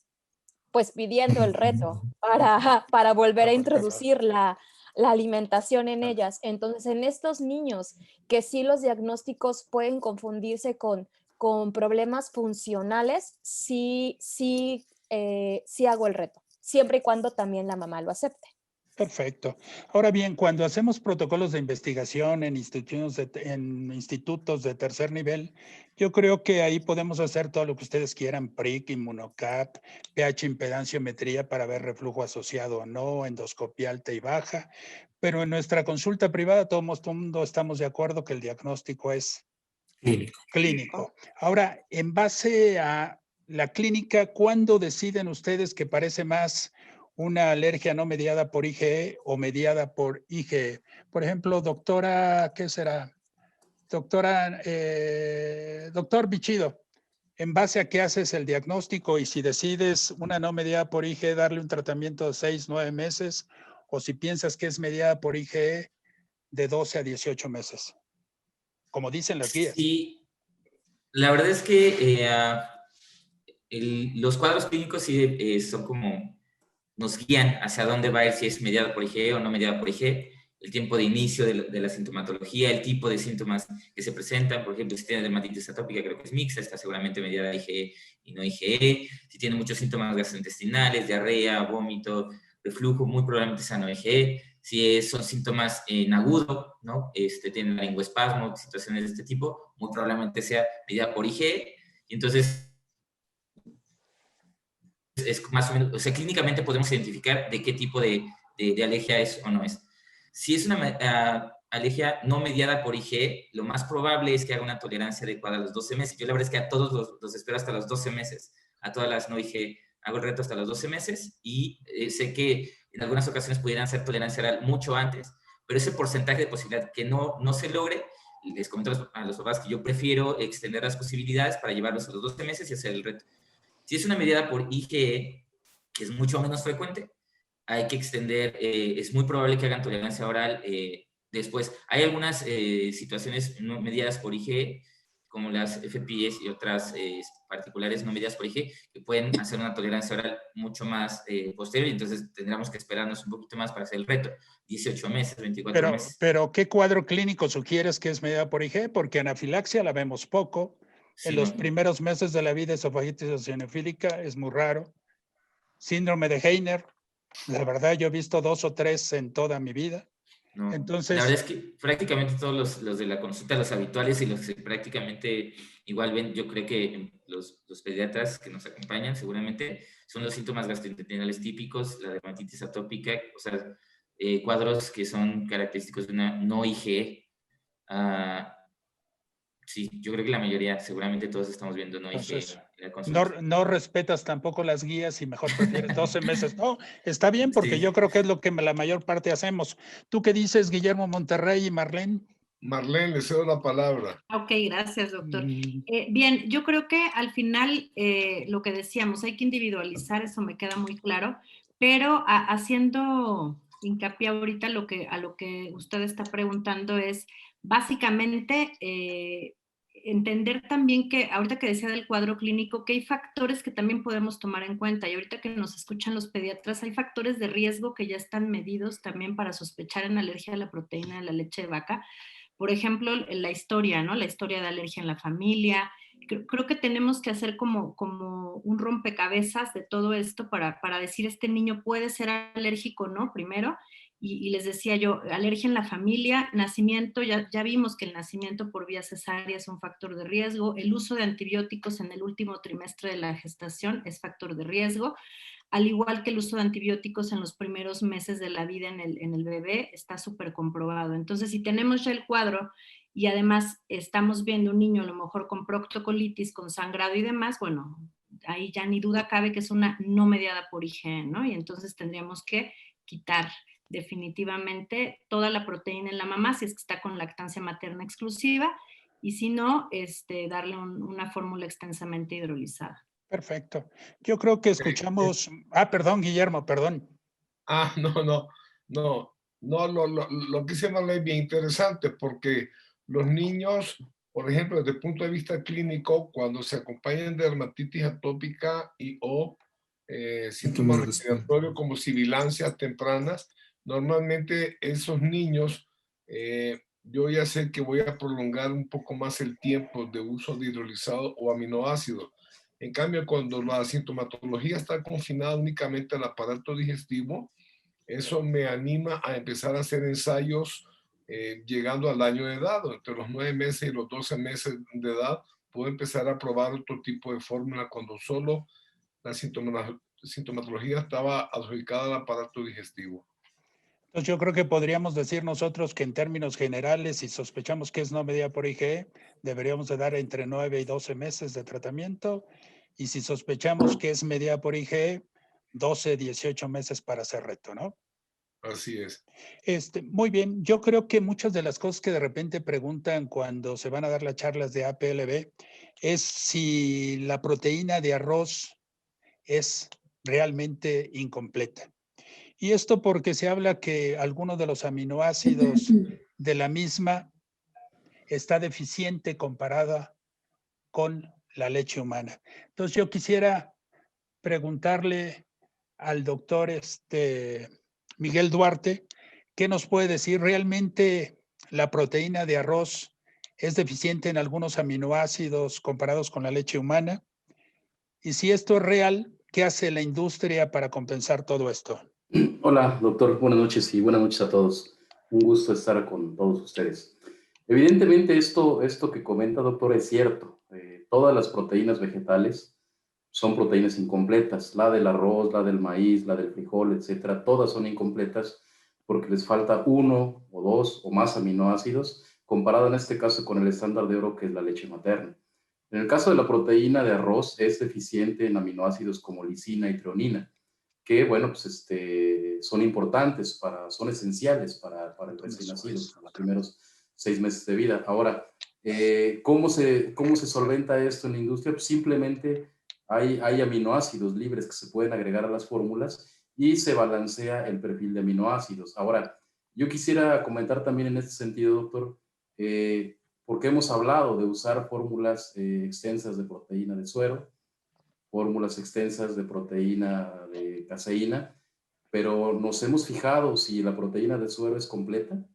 pues pidiendo el reto para volver a introducirla la alimentación en ellas. Entonces, en estos niños que sí los diagnósticos pueden confundirse con problemas funcionales, sí hago el reto, siempre y cuando también la mamá lo acepte. Perfecto. Ahora bien, cuando hacemos protocolos de investigación en institutos de tercer nivel, yo creo que ahí podemos hacer todo lo que ustedes quieran, PRIC, Inmunocap, pH, impedanciometría para ver reflujo asociado o no, endoscopia alta y baja, pero en nuestra consulta privada todo el mundo estamos de acuerdo que el diagnóstico es clínico. Ahora, en base a la clínica, ¿cuándo deciden ustedes que parece más una alergia no mediada por IgE o mediada por IgE? Por ejemplo, doctora, ¿qué será? Doctor Bichido, ¿en base a qué haces el diagnóstico? Y si decides una no mediada por IgE, darle un tratamiento de 6, 9 meses, o si piensas que es mediada por IgE, de 12 a 18 meses, como dicen las guías. Sí, la verdad es que los cuadros clínicos sí son como, nos guían hacia dónde va a ir, si es mediada por IgE o no mediada por IgE, el tiempo de inicio de la sintomatología, el tipo de síntomas que se presentan. Por ejemplo, si tiene dermatitis atópica, creo que es mixta, está seguramente mediada IgE y no IgE. Si tiene muchos síntomas gastrointestinales, diarrea, vómito, reflujo, muy probablemente sea no IgE. Si son síntomas en agudo, ¿no? Tienen laringoespasmo, situaciones de este tipo, muy probablemente sea mediada por IgE. Y entonces es más o menos, o sea, clínicamente podemos identificar de qué tipo de alergia es o no es. Si es una alergia no mediada por IgE, lo más probable es que haga una tolerancia adecuada a los 12 meses. Yo la verdad es que a todos los espero hasta los 12 meses. A todas las no IgE hago el reto hasta los 12 meses y sé que en algunas ocasiones pudieran hacer tolerancia oral mucho antes, pero ese porcentaje de posibilidad que no se logre, les comento a los papás que yo prefiero extender las posibilidades para llevarlos a los 12 meses y hacer el reto. Si es una mediada por IgE, que es mucho menos frecuente, hay que extender, es muy probable que hagan tolerancia oral después. Hay algunas situaciones no mediadas por IgE, como las FPS y otras particulares no mediadas por IgE, que pueden hacer una tolerancia oral mucho más posterior, y entonces tendríamos que esperarnos un poquito más para hacer el reto, 18 meses, 24 meses. Pero, ¿qué cuadro clínico sugieres que es mediada por IgE? Porque anafilaxia la vemos poco. Sí, en los primeros meses de la vida, esofagitis eosinofílica es muy raro. Síndrome de Heiner, la verdad yo he visto 2 o 3 en toda mi vida. No, entonces, la verdad es que prácticamente todos los de la consulta, los habituales y los que prácticamente igual ven, yo creo que los pediatras que nos acompañan seguramente son los síntomas gastrointestinales típicos, la dermatitis atópica, o sea, cuadros que son característicos de una no IgE. Sí, yo creo que la mayoría, seguramente todos estamos viendo no IgE en la consulta. No respetas tampoco las guías y mejor prefieres 12 meses. No, está bien porque Sí. yo creo que es lo que la mayor parte hacemos. ¿Tú qué dices, Guillermo Monterrey y Marlene? Marlene, le cedo la palabra. Ok, gracias, doctor. Bien, yo creo que al final lo que decíamos, hay que individualizar, eso me queda muy claro, pero haciendo hincapié ahorita a lo que usted está preguntando es básicamente entender también que ahorita que decía del cuadro clínico, que hay factores que también podemos tomar en cuenta, y ahorita que nos escuchan los pediatras, hay factores de riesgo que ya están medidos también para sospechar en alergia a la proteína de la leche de vaca. Por ejemplo, la historia, ¿no? La historia de alergia en la familia. Creo que tenemos que hacer como un rompecabezas de todo esto para decir este niño puede ser alérgico o no, primero. Y les decía yo, alergia en la familia, nacimiento, ya vimos que el nacimiento por vía cesárea es un factor de riesgo. El uso de antibióticos en el último trimestre de la gestación es factor de riesgo. Al igual que el uso de antibióticos en los primeros meses de la vida en el bebé, está súper comprobado. Entonces, si tenemos ya el cuadro y además estamos viendo un niño a lo mejor con proctocolitis, con sangrado y demás, bueno, ahí ya ni duda cabe que es una no mediada por IgE, ¿no? Y entonces tendríamos que quitar definitivamente toda la proteína en la mamá si es que está con lactancia materna exclusiva, y si no, darle una fórmula extensamente hidrolizada. Perfecto. Yo creo que escuchamos... perdón, Guillermo, perdón. Lo que dice Marlene es bien interesante porque los niños, por ejemplo, desde el punto de vista clínico, cuando se acompañan de dermatitis atópica o síntomas respiratorios como sibilancias tempranas, Normalmente esos niños, yo ya sé que voy a prolongar un poco más el tiempo de uso de hidrolizado o aminoácidos. En cambio, cuando la sintomatología está confinada únicamente al aparato digestivo, eso me anima a empezar a hacer ensayos llegando al año de edad, entre los 9 meses y los 12 meses de edad, puedo empezar a probar otro tipo de fórmula cuando solo la sintomatología estaba adjudicada al aparato digestivo. Entonces yo creo que podríamos decir nosotros que en términos generales, si sospechamos que es no medida por IgE, deberíamos de dar entre 9 y 12 meses de tratamiento, y si sospechamos que es medida por IgE, 12, 18 meses para hacer reto, ¿no? Así es. Muy bien, yo creo que muchas de las cosas que de repente preguntan cuando se van a dar las charlas de APLB es si la proteína de arroz es realmente incompleta. Y esto porque se habla que algunos de los aminoácidos de la misma está deficiente comparada con la leche humana. Entonces yo quisiera preguntarle al doctor Miguel Duarte, ¿qué nos puede decir? ¿Realmente la proteína de arroz es deficiente en algunos aminoácidos comparados con la leche humana? Y si esto es real, ¿qué hace la industria para compensar todo esto? Hola, doctor. Buenas noches y buenas noches a todos. Un gusto estar con todos ustedes. Evidentemente, esto que comenta, doctor, es cierto. Todas las proteínas vegetales son proteínas incompletas. La del arroz, la del maíz, la del frijol, etcétera. Todas son incompletas porque les falta 1 o 2 o más aminoácidos, comparado en este caso con el estándar de oro que es la leche materna. En el caso de la proteína de arroz, es deficiente en aminoácidos como lisina y treonina, que, bueno, pues son importantes, son esenciales para el recién nacido, en los primeros 6 meses de vida. Ahora, ¿cómo se solventa esto en la industria? Pues simplemente hay aminoácidos libres que se pueden agregar a las fórmulas y se balancea el perfil de aminoácidos. Ahora, yo quisiera comentar también en este sentido, doctor, porque hemos hablado de usar fórmulas extensas de proteína de suero, fórmulas extensas de proteína de caseína, pero nos hemos fijado si la proteína de suero es completa,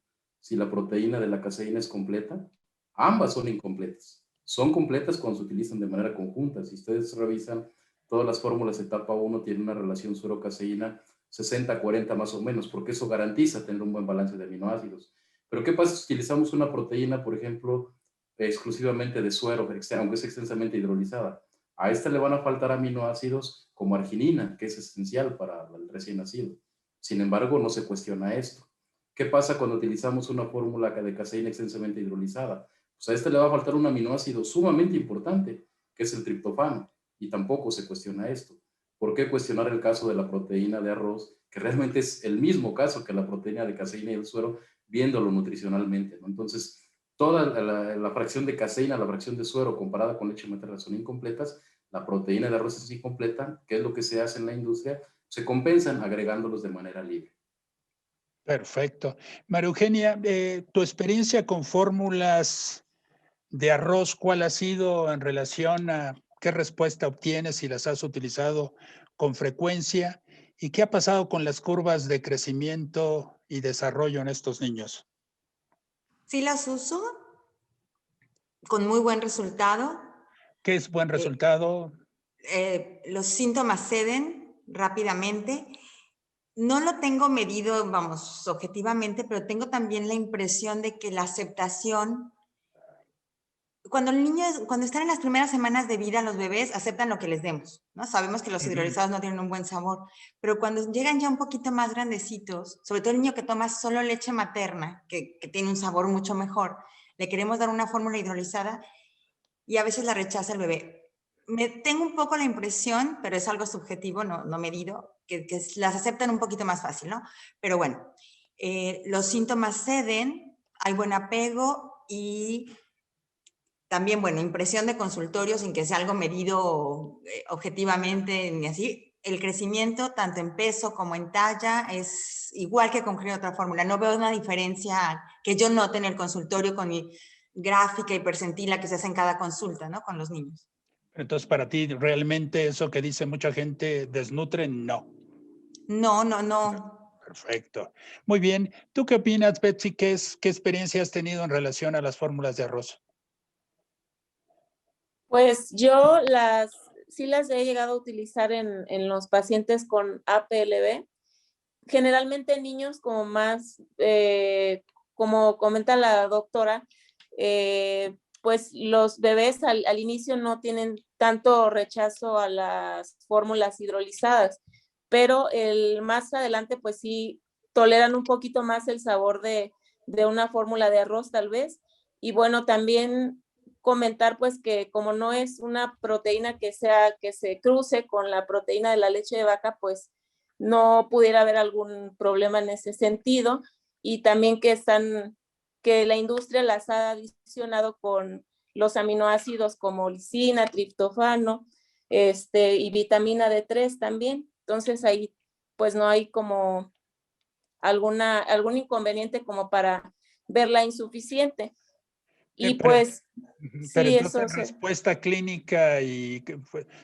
si la proteína de la caseína es completa. Ambas son incompletas. Son completas cuando se utilizan de manera conjunta. Si ustedes revisan, todas las fórmulas etapa 1 tienen una relación suero-caseína 60-40 más o menos, porque eso garantiza tener un buen balance de aminoácidos. Pero ¿qué pasa si utilizamos una proteína, por ejemplo, exclusivamente de suero, aunque es extensamente hidrolizada? A esta le van a faltar aminoácidos como arginina, que es esencial para el recién nacido. Sin embargo, no se cuestiona esto. ¿Qué pasa cuando utilizamos una fórmula de caseína extensamente hidrolizada? Pues a este le va a faltar un aminoácido sumamente importante, que es el triptofano, y tampoco se cuestiona esto. ¿Por qué cuestionar el caso de la proteína de arroz, que realmente es el mismo caso que la proteína de caseína y el suero, viéndolo nutricionalmente, ¿no? Entonces, toda la fracción de caseína, la fracción de suero comparada con leche materna son incompletas, la proteína de arroz es incompleta. ¿Qué es lo que se hace en la industria? Se compensan agregándolos de manera libre. Perfecto. María Eugenia, tu experiencia con fórmulas de arroz, ¿cuál ha sido en relación a qué respuesta obtienes si las has utilizado con frecuencia? ¿Y qué ha pasado con las curvas de crecimiento y desarrollo en estos niños? Sí las uso, con muy buen resultado. ¿Qué es buen resultado? Los síntomas ceden rápidamente. No lo tengo medido, vamos, objetivamente, pero tengo también la impresión de que la aceptación, cuando están en las primeras semanas de vida, los bebés aceptan lo que les demos, ¿no? Sabemos que los hidrolizados no tienen un buen sabor, pero cuando llegan ya un poquito más grandecitos, sobre todo el niño que toma solo leche materna, que tiene un sabor mucho mejor, le queremos dar una fórmula hidrolizada y a veces la rechaza el bebé. Tengo un poco la impresión, pero es algo subjetivo, no medido, que las aceptan un poquito más fácil, ¿no? Pero bueno, los síntomas ceden, hay buen apego y también, bueno, impresión de consultorio sin que sea algo medido objetivamente ni así. El crecimiento, tanto en peso como en talla, es igual que con cualquier otra fórmula. No veo una diferencia que yo note en el consultorio con mi gráfica y percentila que se hace en cada consulta, ¿no? Con los niños. Entonces, para ti, realmente eso que dice mucha gente, ¿desnutren? No. No. Perfecto. Muy bien. ¿Tú qué opinas, Betsy? ¿Qué experiencia has tenido en relación a las fórmulas de arroz? Pues sí las he llegado a utilizar en los pacientes con APLB. Generalmente niños como más, como comenta la doctora, pues los bebés al inicio no tienen tanto rechazo a las fórmulas hidrolizadas, pero más adelante pues sí toleran un poquito más el sabor de una fórmula de arroz tal vez. Y bueno, también comentar pues que como no es una proteína que se cruce con la proteína de la leche de vaca, pues no pudiera haber algún problema en ese sentido. Y también que la industria las ha adicionado con los aminoácidos como lisina, triptofano, y vitamina D3 también. Entonces ahí pues no hay como algún inconveniente como para verla insuficiente. Y pues Pero sí, entonces eso en respuesta clínica y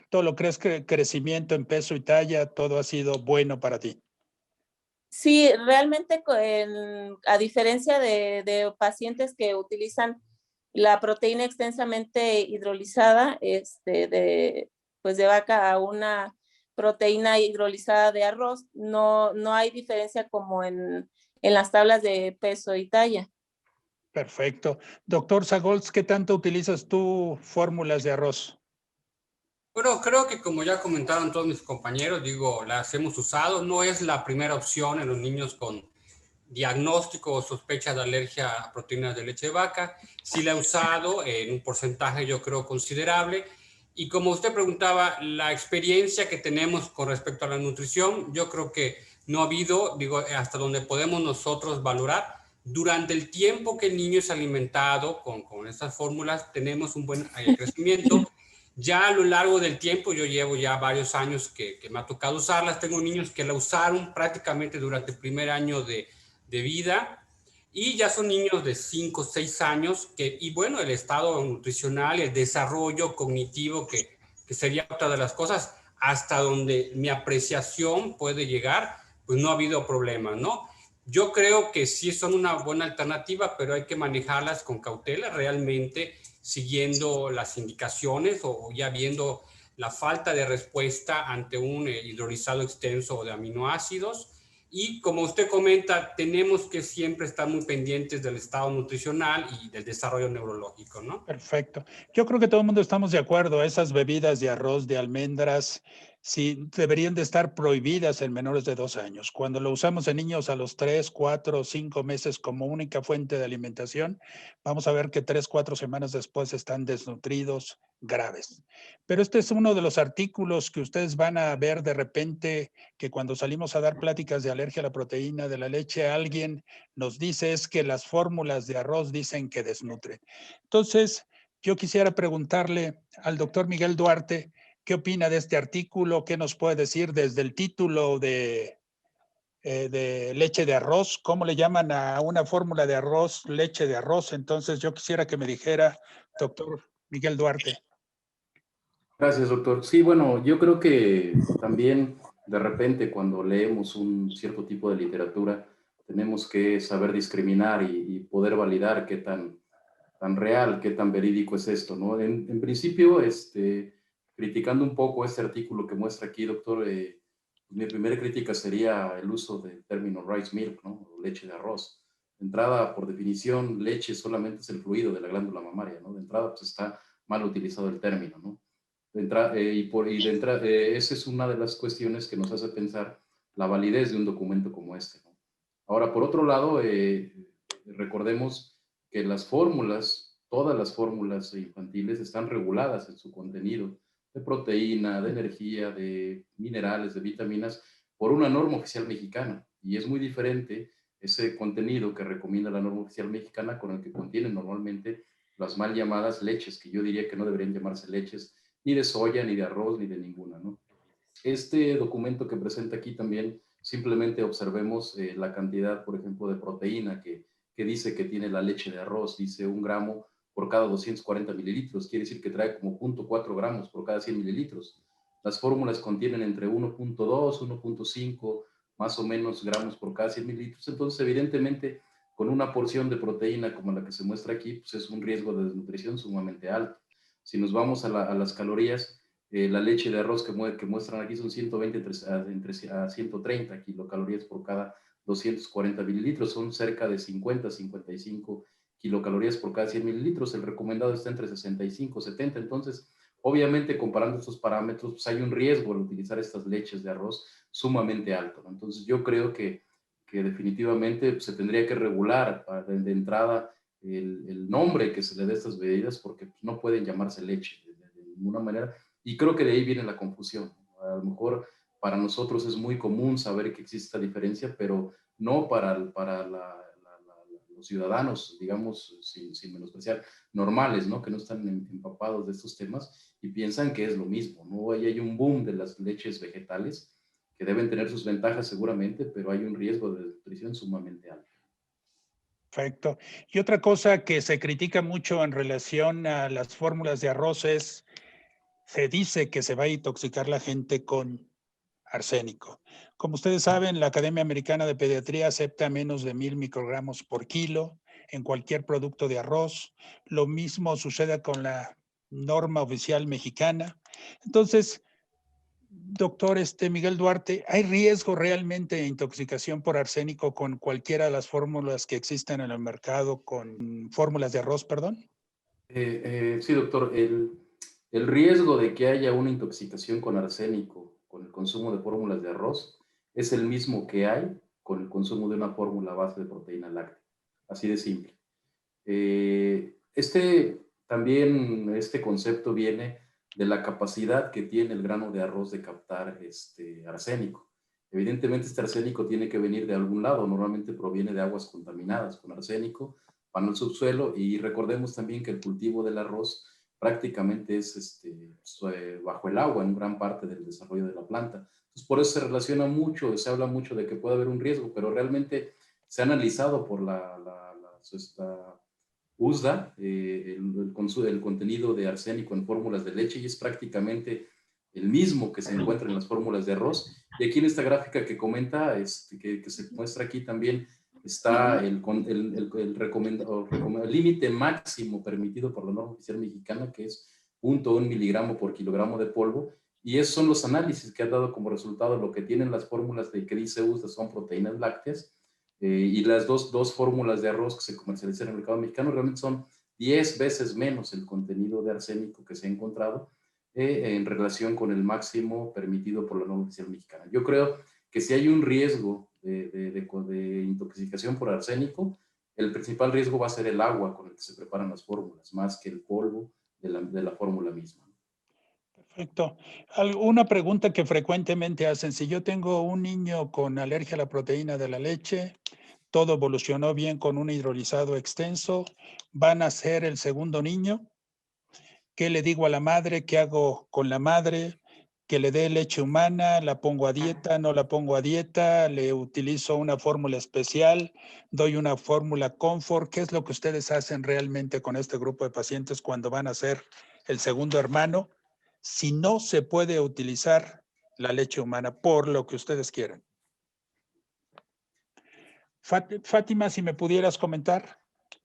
todo lo crees que crecimiento en peso y talla, todo ha sido bueno para ti. Sí, realmente a diferencia de pacientes que utilizan la proteína extensamente hidrolizada, pues de vaca a una proteína hidrolizada de arroz, no hay diferencia como en las tablas de peso y talla. Perfecto. Doctor Sagols, ¿qué tanto utilizas tú fórmulas de arroz? Bueno, creo que como ya comentaron todos mis compañeros, digo, las hemos usado. No es la primera opción en los niños con diagnóstico o sospecha de alergia a proteínas de leche de vaca. Sí la he usado en un porcentaje yo creo considerable. Y como usted preguntaba, la experiencia que tenemos con respecto a la nutrición, yo creo que no ha habido, digo, hasta donde podemos nosotros valorar, durante el tiempo que el niño es alimentado con estas fórmulas, tenemos un buen crecimiento. Ya a lo largo del tiempo, yo llevo ya varios años que me ha tocado usarlas. Tengo niños que la usaron prácticamente durante el primer año de vida y ya son niños de 5 o 6 años y bueno, el estado nutricional, el desarrollo cognitivo que sería otra de las cosas hasta donde mi apreciación puede llegar, pues no ha habido problemas, ¿no? Yo creo que sí son una buena alternativa, pero hay que manejarlas con cautela, realmente siguiendo las indicaciones o ya viendo la falta de respuesta ante un hidrolizado extenso de aminoácidos. Y como usted comenta, tenemos que siempre estar muy pendientes del estado nutricional y del desarrollo neurológico, ¿no? Perfecto. Yo creo que todo el mundo estamos de acuerdo. Esas bebidas de arroz, de almendras, sí deberían de estar prohibidas en menores de 2 años. Cuando lo usamos en niños a los 3, 4, 5 meses como única fuente de alimentación, vamos a ver que 3, 4 semanas después están desnutridos graves. Pero este es uno de los artículos que ustedes van a ver de repente, que cuando salimos a dar pláticas de alergia a la proteína de la leche, alguien nos dice es que las fórmulas de arroz dicen que desnutren. Entonces, yo quisiera preguntarle al doctor Miguel Duarte, ¿qué opina de este artículo? ¿Qué nos puede decir desde el título de leche de arroz? ¿Cómo le llaman a una fórmula de arroz, leche de arroz? Entonces, yo quisiera que me dijera, doctor Miguel Duarte. Gracias, doctor. Sí, bueno, yo creo que también de repente cuando leemos un cierto tipo de literatura, tenemos que saber discriminar y poder validar qué tan real, qué tan verídico es esto, ¿no? En principio, criticando un poco este artículo que muestra aquí, doctor, mi primera crítica sería el uso del término rice milk, ¿no? O leche de arroz. De entrada, por definición, leche solamente es el fluido de la glándula mamaria, ¿no? De entrada, pues está mal utilizado el término, ¿no? Esa es una de las cuestiones que nos hace pensar la validez de un documento como este, ¿no? Ahora, por otro lado, recordemos que las fórmulas, todas las fórmulas infantiles están reguladas en su contenido de proteína, de energía, de minerales, de vitaminas, por una norma oficial mexicana. Y es muy diferente ese contenido que recomienda la norma oficial mexicana con el que contienen normalmente las mal llamadas leches, que yo diría que no deberían llamarse leches ni de soya, ni de arroz, ni de ninguna, ¿no? Este documento que presenta aquí también, simplemente observemos la cantidad, por ejemplo, de proteína que dice que tiene la leche de arroz, dice 1 gramo por cada 240 mililitros, quiere decir que trae como 0.4 gramos por cada 100 mililitros. Las fórmulas contienen entre 1.2, 1.5, más o menos gramos por cada 100 mililitros. Entonces, evidentemente, con una porción de proteína como la que se muestra aquí, pues es un riesgo de desnutrición sumamente alto. Si nos vamos a las calorías, la leche de arroz que muestran aquí son 120 a 130 kilocalorías por cada 240 mililitros, son cerca de 50 a 55 kilocalorías por cada 100 mililitros. El recomendado está entre 65 y 70. Entonces, obviamente, comparando estos parámetros, pues hay un riesgo al utilizar estas leches de arroz sumamente alto, ¿no? Entonces, yo creo que definitivamente pues, se tendría que regular de entrada el nombre que se le dé a estas bebidas, porque pues, no pueden llamarse leche de ninguna manera. Y creo que de ahí viene la confusión. A lo mejor para nosotros es muy común saber que existe esta diferencia, pero no para los ciudadanos, digamos, sin menospreciar, normales, ¿no? Que no están empapados de estos temas y piensan que es lo mismo, ¿no? Ahí hay un boom de las leches vegetales que deben tener sus ventajas seguramente, pero hay un riesgo de desnutrición sumamente alto. Perfecto. Y otra cosa que se critica mucho en relación a las fórmulas de arroz es, se dice que se va a intoxicar la gente con arsénico. Como ustedes saben, la Academia Americana de Pediatría acepta menos de 1000 microgramos por kilo en cualquier producto de arroz. Lo mismo sucede con la norma oficial mexicana. Entonces, doctor Miguel Duarte, ¿hay riesgo realmente de intoxicación por arsénico con cualquiera de las fórmulas que existen en el mercado, con fórmulas de arroz, perdón? Sí, doctor. El riesgo de que haya una intoxicación con arsénico con el consumo de fórmulas de arroz es el mismo que hay con el consumo de una fórmula a base de proteína láctea. Así de simple. Este concepto viene de la capacidad que tiene el grano de arroz de captar arsénico. Evidentemente este arsénico tiene que venir de algún lado, normalmente proviene de aguas contaminadas con arsénico, van al subsuelo, y recordemos también que el cultivo del arroz prácticamente es bajo el agua en gran parte del desarrollo de la planta. Entonces, por eso se relaciona mucho, se habla mucho de que puede haber un riesgo, pero realmente se ha analizado por la USDA el contenido de arsénico en fórmulas de leche y es prácticamente el mismo que se encuentra en las fórmulas de arroz. Y aquí en esta gráfica que comenta, que se muestra aquí también, está el límite máximo permitido por la norma oficial mexicana, que es 0.1 miligramo por kilogramo de polvo, y esos son los análisis que han dado como resultado. Lo que tienen las fórmulas que dice USDA son proteínas lácteas, y las dos fórmulas de arroz que se comercializan en el mercado mexicano realmente son 10 veces menos el contenido de arsénico que se ha encontrado en relación con el máximo permitido por la norma oficial mexicana. Yo creo que si hay un riesgo de intoxicación por arsénico, el principal riesgo va a ser el agua con el que se preparan las fórmulas, más que el polvo de la fórmula misma. Perfecto. Una pregunta que frecuentemente hacen: si yo tengo un niño con alergia a la proteína de la leche, todo evolucionó bien con un hidrolizado extenso, ¿van a ser el segundo niño? ¿Qué le digo a la madre? ¿Qué hago con la madre? ¿Que le dé leche humana? ¿La pongo a dieta? ¿No la pongo a dieta? ¿Le utilizo una fórmula especial? ¿Doy una fórmula confort? ¿Qué es lo que ustedes hacen realmente con este grupo de pacientes cuando van a ser el segundo hermano? Si no se puede utilizar la leche humana, por lo que ustedes quieran. Fátima, si me pudieras comentar.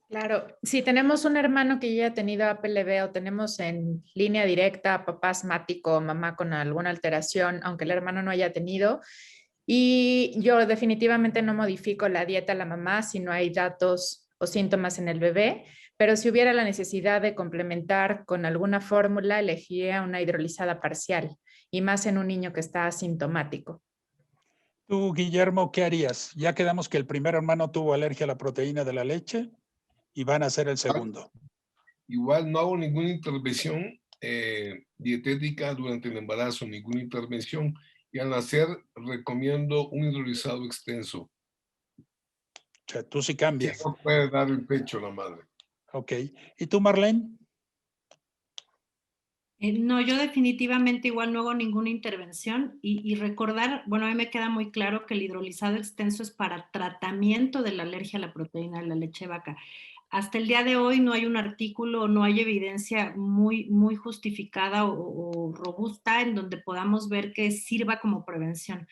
Claro, si tenemos un hermano que ya ha tenido APLB o tenemos en línea directa papá asmático, mamá con alguna alteración, aunque el hermano no haya tenido, y yo definitivamente no modifico la dieta a la mamá si no hay datos o síntomas en el bebé, pero si hubiera la necesidad de complementar con alguna fórmula, elegiría una hidrolizada parcial, y más en un niño que está asintomático. Tú, Guillermo, ¿qué harías? Ya quedamos que el primer hermano tuvo alergia a la proteína de la leche y van a ser el segundo. Igual no hago ninguna intervención dietética durante el embarazo, ninguna intervención. Y al nacer recomiendo un hidrolizado extenso. O sea, tú sí cambias. Sí, no puede dar el pecho la madre. Ok. ¿Y tú, Marlene? No, yo definitivamente igual no hago ninguna intervención y recordar, bueno, a mí me queda muy claro que el hidrolizado extenso es para tratamiento de la alergia a la proteína de la leche de vaca. Hasta el día de hoy no hay un artículo, no hay evidencia muy justificada o robusta en donde podamos ver que sirva como prevención.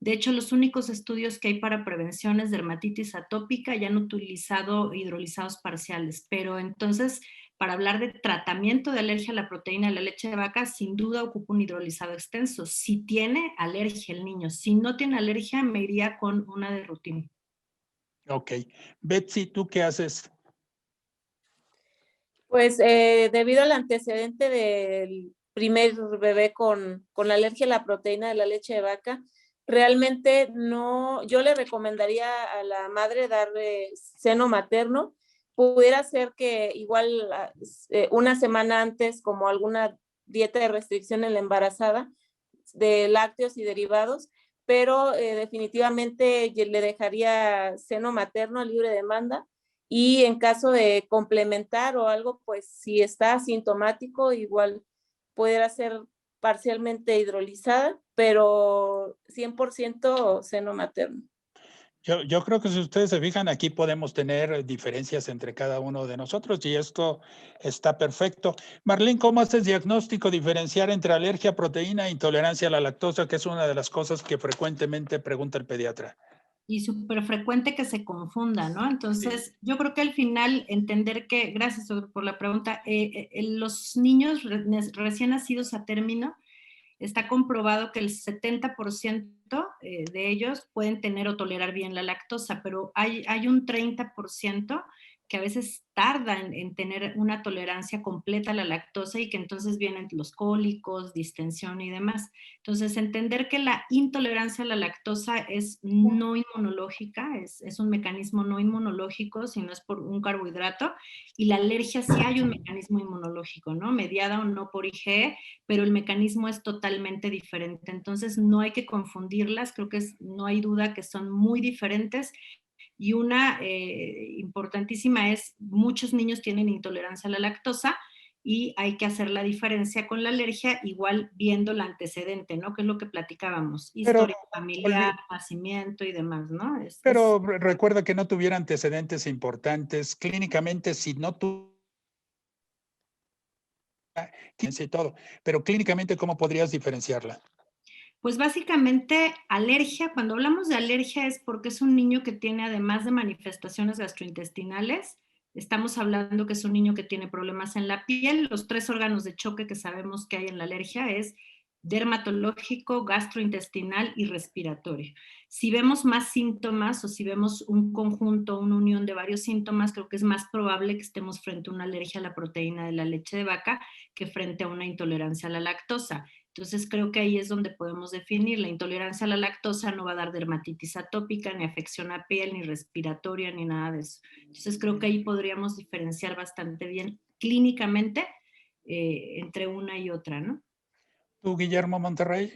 De hecho, los únicos estudios que hay para prevenciones de dermatitis atópica ya han utilizado hidrolizados parciales, pero entonces, para hablar de tratamiento de alergia a la proteína de la leche de vaca, sin duda ocupa un hidrolizado extenso. Si tiene alergia el niño, si no tiene alergia, me iría con una de rutina. Ok. Betsy, ¿tú qué haces? Pues debido al antecedente del primer bebé con la alergia a la proteína de la leche de vaca, realmente no, yo le recomendaría a la madre darle seno materno. Pudiera ser que igual una semana antes, como alguna dieta de restricción en la embarazada, de lácteos y derivados, pero definitivamente le dejaría seno materno a libre demanda. Y en caso de complementar o algo, pues si está asintomático, igual pudiera ser parcialmente hidrolizada, pero 100% seno materno. Yo creo que si ustedes se fijan, aquí podemos tener diferencias entre cada uno de nosotros y esto está perfecto. Marlene, ¿cómo haces diagnóstico diferenciar entre alergia a proteína e intolerancia a la lactosa, que es una de las cosas que frecuentemente pregunta el pediatra? Y súper frecuente que se confunda, ¿no? Entonces, yo creo que al final entender que, gracias por la pregunta, los niños recién nacidos a término, está comprobado que el 70% de ellos pueden tener o tolerar bien la lactosa, pero hay un 30% que a veces tarda en tener una tolerancia completa a la lactosa y que entonces vienen los cólicos, distensión y demás. Entonces, entender que la intolerancia a la lactosa es no inmunológica, es un mecanismo no inmunológico, sino es por un carbohidrato, y la alergia sí hay un mecanismo inmunológico, ¿no? Mediada o no por IgE, pero el mecanismo es totalmente diferente. Entonces, no hay que confundirlas, creo que no hay duda que son muy diferentes. Y una importantísima es, muchos niños tienen intolerancia a la lactosa y hay que hacer la diferencia con la alergia, igual viendo el antecedente, ¿no? Que es lo que platicábamos, historia familiar, nacimiento y demás, ¿no? Pero recuerda que no tuviera antecedentes importantes. Clínicamente, si no tuviera y todo, pero clínicamente, ¿cómo podrías diferenciarla? Pues básicamente alergia, cuando hablamos de alergia es porque es un niño que tiene, además de manifestaciones gastrointestinales, estamos hablando que es un niño que tiene problemas en la piel. Los 3 órganos de choque que sabemos que hay en la alergia es dermatológico, gastrointestinal y respiratorio. Si vemos más síntomas o si vemos un conjunto, una unión de varios síntomas, creo que es más probable que estemos frente a una alergia a la proteína de la leche de vaca que frente a una intolerancia a la lactosa. Entonces creo que ahí es donde podemos definir. La intolerancia a la lactosa no va a dar dermatitis atópica, ni afección a piel, ni respiratoria, ni nada de eso. Entonces creo que ahí podríamos diferenciar bastante bien clínicamente entre una y otra, ¿no? ¿Tú, Guillermo Monterrey?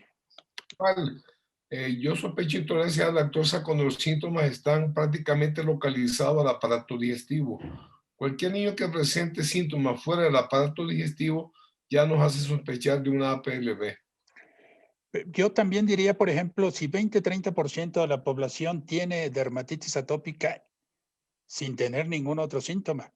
Yo sospecho intolerancia a la lactosa cuando los síntomas están prácticamente localizados al aparato digestivo. Cualquier niño que presente síntomas fuera del aparato digestivo ya nos hace sospechar de una APLB. Yo también diría, por ejemplo, si 20-30% de la población tiene dermatitis atópica sin tener ningún otro síntoma,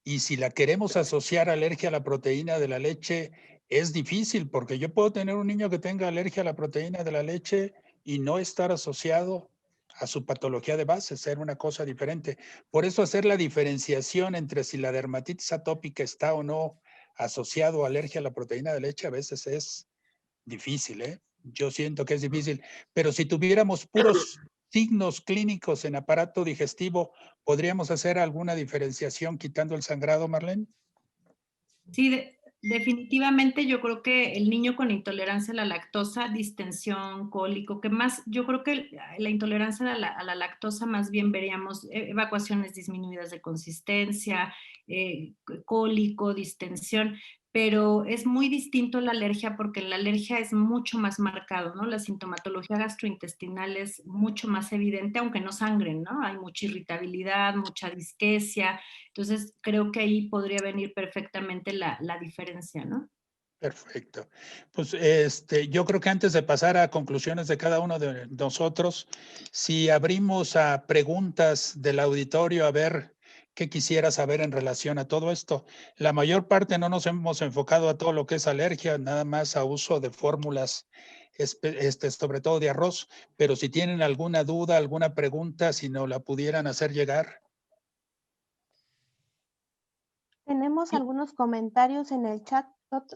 y si la queremos asociar a alergia a la proteína de la leche, es difícil, porque yo puedo tener un niño que tenga alergia a la proteína de la leche y no estar asociado a su patología de base, ser una cosa diferente. Por eso hacer la diferenciación entre si la dermatitis atópica está o no asociado a alergia a la proteína de leche a veces es difícil, ¿eh? Yo siento que es difícil, pero si tuviéramos puros signos clínicos en aparato digestivo, ¿podríamos hacer alguna diferenciación quitando el sangrado, Marlene? Sí, definitivamente yo creo que el niño con intolerancia a la lactosa, distensión, cólico, que más, yo creo que la intolerancia a la lactosa más bien veríamos evacuaciones disminuidas de consistencia, cólico, distensión, pero es muy distinto la alergia porque la alergia es mucho más marcado, ¿no? La sintomatología gastrointestinal es mucho más evidente, aunque no sangren, ¿no? Hay mucha irritabilidad, mucha disquesia, entonces creo que ahí podría venir perfectamente la diferencia, ¿no? Perfecto. Pues yo creo que antes de pasar a conclusiones de cada uno de nosotros, si abrimos a preguntas del auditorio, a ver ¿Qué quisiera saber en relación a todo esto? La mayor parte no nos hemos enfocado a todo lo que es alergia, nada más a uso de fórmulas, sobre todo de arroz, pero si tienen alguna duda, alguna pregunta, si nos la pudieran hacer llegar. Tenemos algunos comentarios en el chat,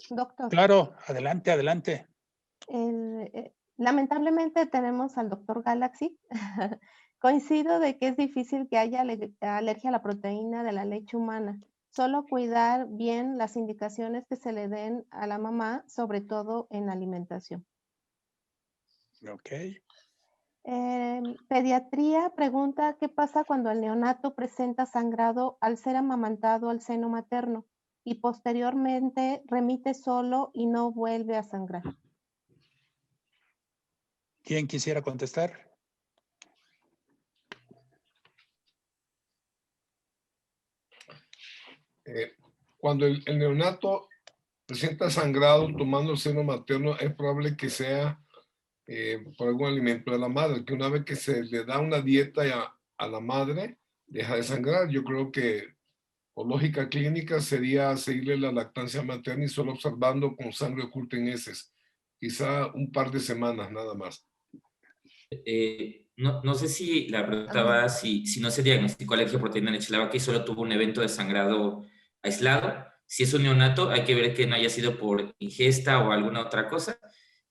doctor. Claro, adelante, adelante. Lamentablemente tenemos al doctor Galaxy. Coincido de que es difícil que haya alergia a la proteína de la leche humana. Solo cuidar bien las indicaciones que se le den a la mamá, sobre todo en alimentación. Ok. Pediatría pregunta qué pasa cuando el neonato presenta sangrado al ser amamantado al seno materno y posteriormente remite solo y no vuelve a sangrar. ¿Quién quisiera contestar? Cuando el neonato presenta sangrado tomando el seno materno, es probable que sea por algún alimento de la madre, que una vez que se le da una dieta a la madre, deja de sangrar. Yo creo que por lógica clínica sería seguirle la lactancia materna y solo observando con sangre oculta en heces. Quizá un par de semanas nada más. No sé si la pregunta va si no se diagnosticó alergia a proteína de leche de la vaca y solo tuvo un evento de sangrado aislado. Si es un neonato, hay que ver que no haya sido por ingesta o alguna otra cosa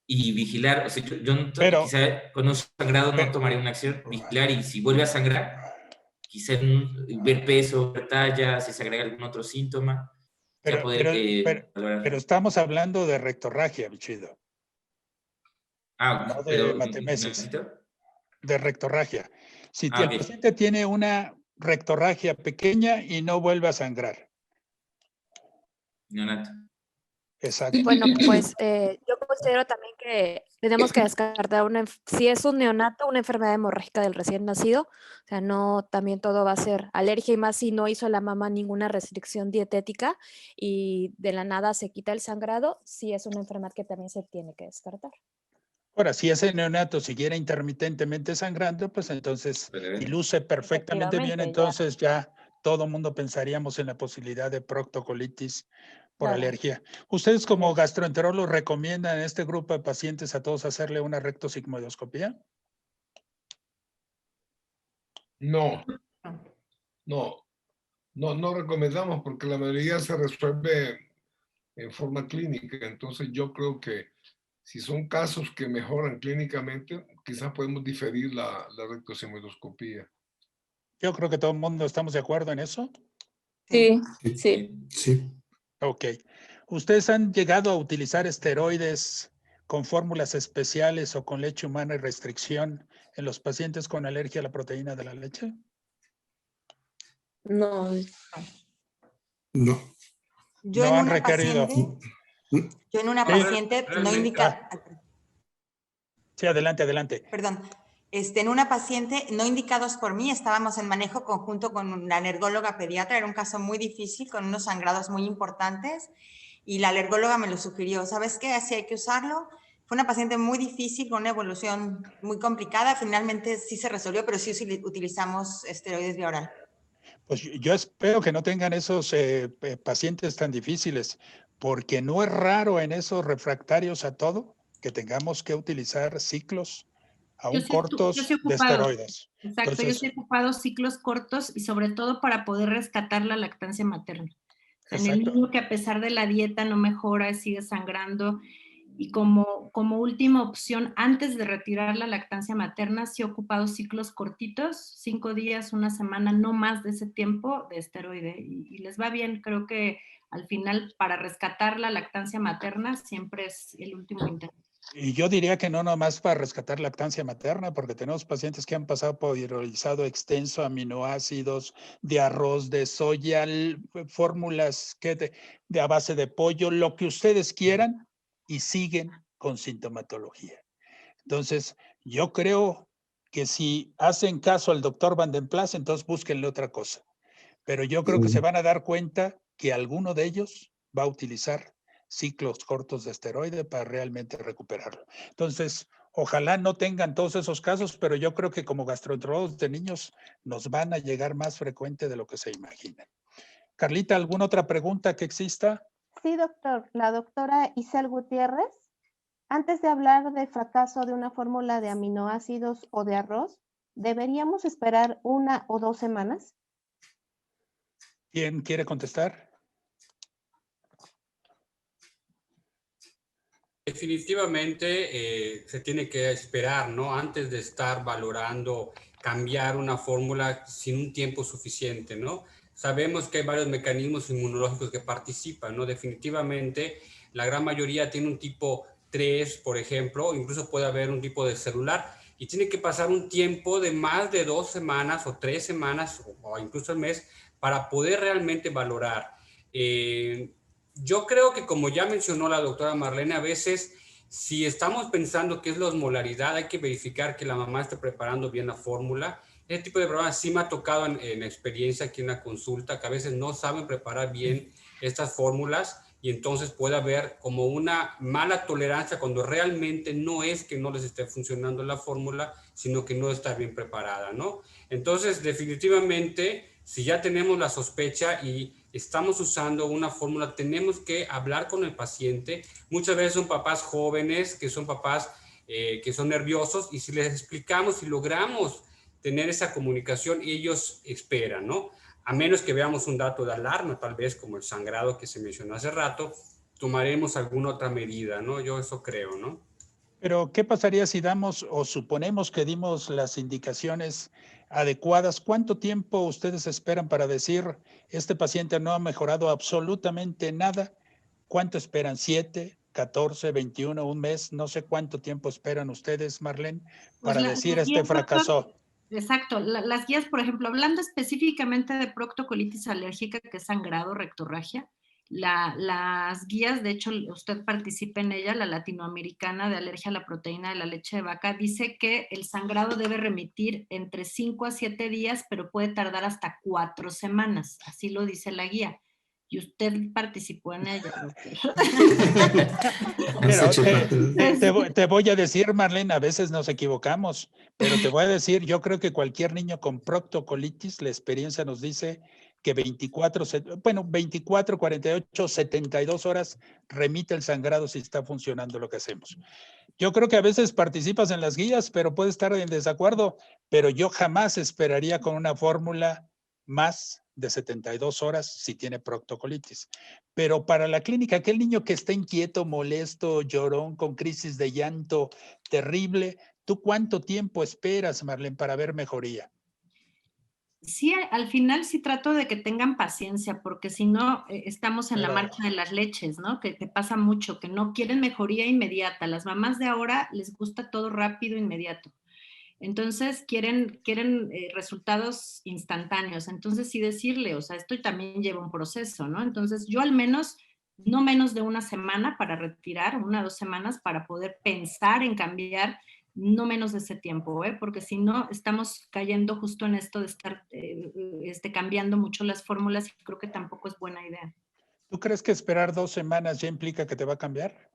y vigilar. O sea, quizá con un sangrado no tomaría una acción, vigilar, y si vuelve a sangrar, quizá ver peso, ver talla, si se agrega algún otro síntoma. Pero estamos hablando de rectorragia, Bichido. No de matemesis. De rectorragia. Si el paciente tiene una rectorragia pequeña y no vuelve a sangrar. Neonato. Exacto. Bueno, pues yo considero también que tenemos que descartar si es un neonato, una enfermedad hemorrágica del recién nacido. O sea, no también todo va a ser alergia, y más si no hizo la mamá ninguna restricción dietética y de la nada se quita el sangrado, sí es una enfermedad que también se tiene que descartar. Ahora, si ese neonato siguiera intermitentemente sangrando, pues entonces, y luce perfectamente bien, entonces ya todo mundo pensaríamos en la posibilidad de proctocolitis por alergia. ¿Ustedes como gastroenterólogos recomiendan a este grupo de pacientes a todos hacerle una rectosigmoidoscopía? No recomendamos porque la mayoría se resuelve en forma clínica. Entonces yo creo que si son casos que mejoran clínicamente, quizás podemos diferir la rectosigmoidoscopía. Yo creo que todo el mundo estamos de acuerdo en eso. Sí. Ok. ¿Ustedes han llegado a utilizar esteroides con fórmulas especiales o con leche humana y restricción en los pacientes con alergia a la proteína de la leche? No. Yo no en han una requerido. paciente no indicada. Sí, adelante. Perdón. En una paciente no indicados por mí, estábamos en manejo conjunto con la alergóloga pediatra. Era un caso muy difícil, con unos sangrados muy importantes, y la alergóloga me lo sugirió. ¿Sabes qué? Así hay que usarlo. Fue una paciente muy difícil, con una evolución muy complicada. Finalmente sí se resolvió, pero sí utilizamos esteroides vía oral. Pues yo espero que no tengan esos pacientes tan difíciles, porque no es raro en esos refractarios a todo que tengamos que utilizar ciclos aún cortos de esteroides. Exacto, entonces, yo sí he ocupado ciclos cortos y sobre todo para poder rescatar la lactancia materna. O sea, en el niño que a pesar de la dieta no mejora, sigue sangrando, y como última opción, antes de retirar la lactancia materna, sí he ocupado ciclos cortitos, 5 días, una semana, no más de ese tiempo de esteroide, y les va bien. Creo que al final, para rescatar la lactancia materna, siempre es el último intento. Y yo diría que no nomás para rescatar lactancia materna, porque tenemos pacientes que han pasado por hidrolizado extenso, aminoácidos, de arroz, de soya, fórmulas de a base de pollo, lo que ustedes quieran, y siguen con sintomatología. Entonces, yo creo que si hacen caso al doctor Van den Plas, entonces búsquenle otra cosa. Pero yo creo que se van a dar cuenta que alguno de ellos va a utilizar ciclos cortos de esteroide para realmente recuperarlo. Entonces, Ojalá no tengan todos esos casos, pero yo creo que como gastroenterólogos de niños nos van a llegar más frecuente de lo que se imaginan. Carlita, ¿alguna otra pregunta que exista? Sí, doctor. La doctora Isel Gutiérrez. Antes de hablar del fracaso de una fórmula de aminoácidos o de arroz, ¿deberíamos esperar 1 o 2 semanas? ¿Quién quiere contestar? Definitivamente se tiene que esperar, ¿no? Antes de estar valorando cambiar una fórmula sin un tiempo suficiente, ¿no? Sabemos que hay varios mecanismos inmunológicos que participan, ¿no? Definitivamente la gran mayoría tiene un tipo 3, por ejemplo, incluso puede haber un tipo de celular y tiene que pasar un tiempo de más de 2 semanas o 3 semanas o incluso el mes para poder realmente valorar. Yo creo que como ya mencionó la doctora Marlene, a veces si estamos pensando que es la osmolaridad, hay que verificar que la mamá esté preparando bien la fórmula. Este tipo de problemas sí me ha tocado en experiencia aquí en la consulta, que a veces no saben preparar bien estas fórmulas y entonces puede haber como una mala tolerancia cuando realmente no es que no les esté funcionando la fórmula, sino que no está bien preparada, ¿no? Entonces, definitivamente, si ya tenemos la sospecha y estamos usando una fórmula, tenemos que hablar con el paciente. Muchas veces son papás jóvenes, que son papás que son nerviosos, y si les explicamos y logramos tener esa comunicación, ellos esperan, ¿no? A menos que veamos un dato de alarma, tal vez como el sangrado que se mencionó hace rato, tomaremos alguna otra medida, ¿no? Yo eso creo, ¿no? Pero, ¿qué pasaría si damos o suponemos que dimos las indicaciones adecuadas? ¿Cuánto tiempo ustedes esperan para decir, este paciente no ha mejorado absolutamente nada? ¿Cuánto esperan? ¿7, 14, 21, un mes? No sé cuánto tiempo esperan ustedes, Marlene, para decir este fracasó. Exacto. Las guías, por ejemplo, hablando específicamente de proctocolitis alérgica, que es sangrado, rectorragia, las guías, de hecho, usted participa en ella, la latinoamericana de alergia a la proteína de la leche de vaca, dice que el sangrado debe remitir entre 5 a 7 días, pero puede tardar hasta 4 semanas. Así lo dice la guía. Y usted participó en ella. Pero te voy a decir, Marlene, a veces nos equivocamos, pero te voy a decir, yo creo que cualquier niño con proctocolitis, la experiencia nos dice que 24, 48, 72 horas remite el sangrado si está funcionando lo que hacemos. Yo creo que a veces participas en las guías, pero puedes estar en desacuerdo, pero yo jamás esperaría con una fórmula más de 72 horas si tiene proctocolitis. Pero para la clínica, aquel niño que está inquieto, molesto, llorón, con crisis de llanto terrible, ¿tú cuánto tiempo esperas, Marlene, para ver mejoría? Sí, al final sí trato de que tengan paciencia, porque si no, estamos en la marcha de las leches, ¿no? Que pasa mucho, que no quieren mejoría inmediata. Las mamás de ahora les gusta todo rápido, inmediato. Entonces quieren resultados instantáneos. Entonces sí decirle, o sea, esto también lleva un proceso, ¿no? Entonces yo al menos, no menos de 1 semana para retirar, 1 o 2 semanas para poder pensar en cambiar, no menos de ese tiempo, porque si no estamos cayendo justo en esto de estar cambiando mucho las fórmulas y creo que tampoco es buena idea. ¿Tú crees que esperar 2 semanas ya implica que te va a cambiar?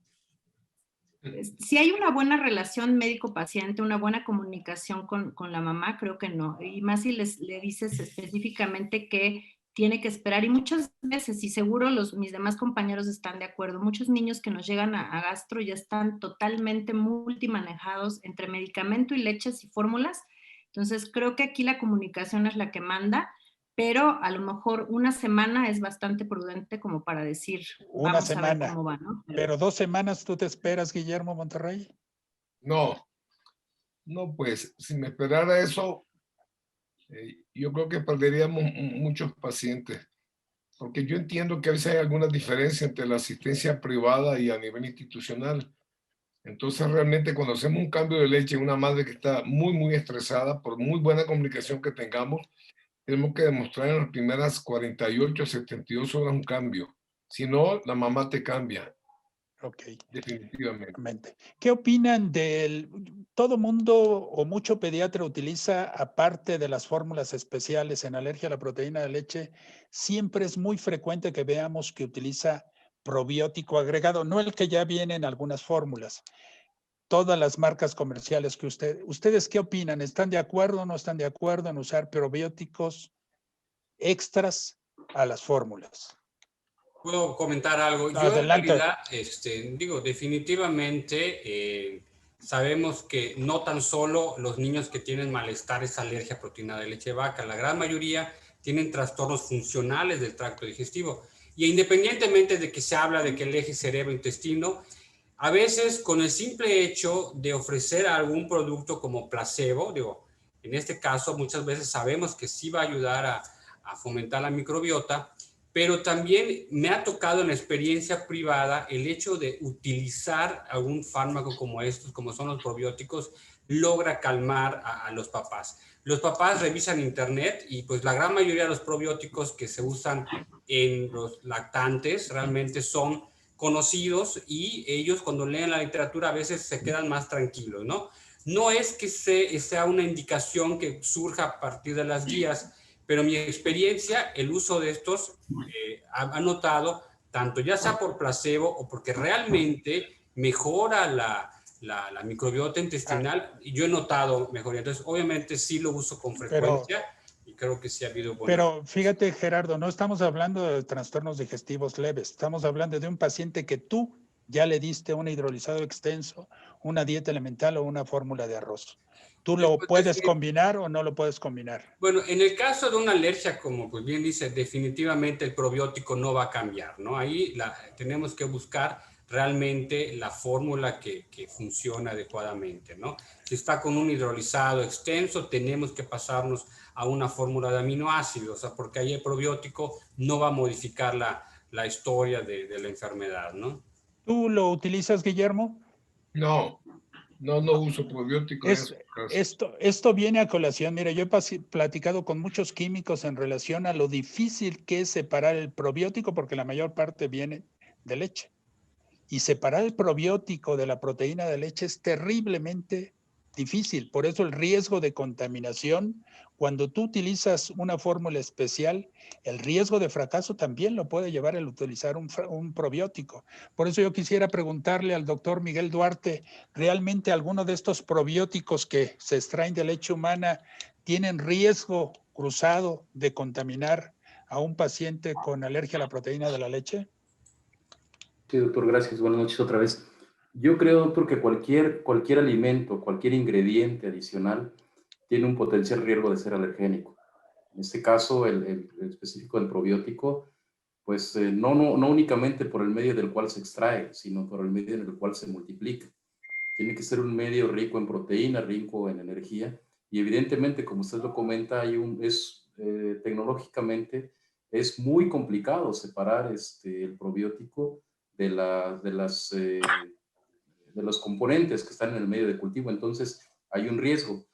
Si hay una buena relación médico-paciente, una buena comunicación con la mamá, creo que no. Y más si le dices específicamente que tiene que esperar. Y muchas veces, y seguro mis demás compañeros están de acuerdo, muchos niños que nos llegan a gastro ya están totalmente multimanejados entre medicamento y leches y fórmulas. Entonces, creo que aquí la comunicación es la que manda, pero a lo mejor 1 semana es bastante prudente como para decir, vamos a ver cómo va, ¿no? Pero 2 semanas tú te esperas, Guillermo Monterrey. No, pues si me esperara eso, yo creo que perderíamos muchos pacientes, porque yo entiendo que a veces hay alguna diferencia entre la asistencia privada y a nivel institucional. Entonces realmente cuando hacemos un cambio de leche en una madre que está muy estresada, por muy buena comunicación que tengamos, tenemos que demostrar en las primeras 48 a 72 horas un cambio. Si no, la mamá te cambia. Ok. Definitivamente. ¿Qué opinan todo mundo o mucho pediatra utiliza, aparte de las fórmulas especiales en alergia a la proteína de leche, siempre es muy frecuente que veamos que utiliza probiótico agregado, no el que ya viene en algunas fórmulas. todas las marcas comerciales que ¿ustedes qué opinan? ¿Están de acuerdo o no están de acuerdo en usar probióticos extras a las fórmulas? ¿Puedo comentar algo? Yo Adelante. en realidad, digo, definitivamente sabemos que no tan solo los niños que tienen malestares, alergia a proteína de leche de vaca, la gran mayoría tienen trastornos funcionales del tracto digestivo. Y independientemente de que se habla de que el eje cerebro-intestino, a veces con el simple hecho de ofrecer algún producto como placebo, digo, en este caso muchas veces sabemos que sí va a ayudar a fomentar la microbiota, pero también me ha tocado en la experiencia privada el hecho de utilizar algún fármaco como estos, como son los probióticos, logra calmar a los papás. Los papás revisan internet y pues la gran mayoría de los probióticos que se usan en los lactantes realmente son conocidos y ellos cuando leen la literatura a veces se quedan más tranquilos, ¿no? No es que sea una indicación que surja a partir de las guías, pero mi experiencia, el uso de estos, ha notado, tanto ya sea por placebo o porque realmente mejora la microbiota intestinal, y yo he notado mejoría. Entonces, obviamente sí lo uso con frecuencia y creo que sí ha habido buena. Pero fíjate, Gerardo, no estamos hablando de trastornos digestivos leves, estamos hablando de un paciente que tú ya le diste un hidrolizado extenso, una dieta elemental o una fórmula de arroz. ¿Tú lo puedes combinar o no lo puedes combinar? Bueno, en el caso de una alergia, como pues bien dice, definitivamente el probiótico no va a cambiar, ¿no? Ahí tenemos que buscar realmente la fórmula que funciona adecuadamente, ¿no? Si está con un hidrolizado extenso, tenemos que pasarnos a una fórmula de aminoácidos, o sea, porque ahí el probiótico no va a modificar la historia de la enfermedad, ¿no? ¿Tú lo utilizas, Guillermo? No uso probióticos. Esto viene a colación. Mira, yo he platicado con muchos químicos en relación a lo difícil que es separar el probiótico, porque la mayor parte viene de leche. Y separar el probiótico de la proteína de leche es terriblemente difícil. Por eso el riesgo de contaminación, cuando tú utilizas una fórmula especial, el riesgo de fracaso también lo puede llevar el utilizar un probiótico. Por eso yo quisiera preguntarle al doctor Miguel Duarte, ¿realmente alguno de estos probióticos que se extraen de leche humana tienen riesgo cruzado de contaminar a un paciente con alergia a la proteína de la leche? Sí, doctor, gracias. Buenas noches otra vez. Yo creo, doctor, que cualquier alimento, cualquier ingrediente adicional tiene un potencial riesgo de ser alergénico. En este caso, el específico del probiótico, pues no únicamente por el medio del cual se extrae, sino por el medio en el cual se multiplica. Tiene que ser un medio rico en proteína, rico en energía, y evidentemente, como usted lo comenta, tecnológicamente es muy complicado separar el probiótico de los componentes que están en el medio de cultivo. Entonces hay un riesgo,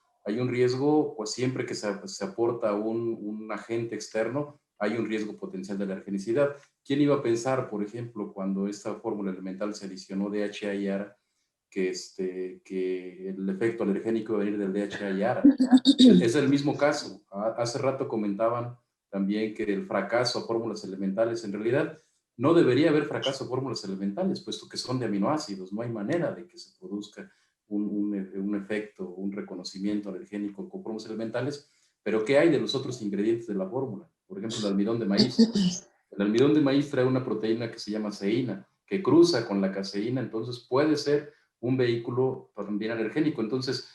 pues siempre que se aporta un agente externo, hay un riesgo potencial de alergenicidad. ¿Quién iba a pensar, por ejemplo, cuando esta fórmula elemental se adicionó DHA y ARA, que el efecto alergénico va a venir del DHA y ARA? Es el mismo caso. Hace rato comentaban también que el fracaso a fórmulas elementales, en realidad no debería haber fracaso a fórmulas elementales, puesto que son de aminoácidos. No hay manera de que se produzca un efecto, un reconocimiento alergénico con fórmulas elementales. Pero ¿qué hay de los otros ingredientes de la fórmula? Por ejemplo, el almidón de maíz. El almidón de maíz trae una proteína que se llama ceína, que cruza con la caseína, entonces puede ser un vehículo también alergénico. Entonces,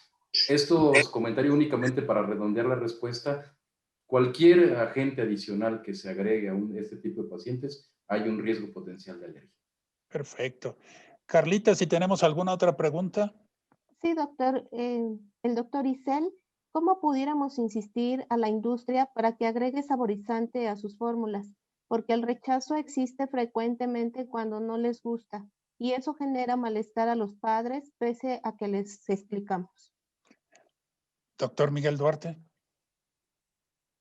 esto os comentario únicamente para redondear la respuesta. Cualquier agente adicional que se agregue a este tipo de pacientes, hay un riesgo potencial de alergia. Perfecto. Carlita, si tenemos alguna otra pregunta. Sí, doctor. El doctor Isel, ¿cómo pudiéramos insistir a la industria para que agregue saborizante a sus fórmulas? Porque el rechazo existe frecuentemente cuando no les gusta y eso genera malestar a los padres pese a que les explicamos. Doctor Miguel Duarte.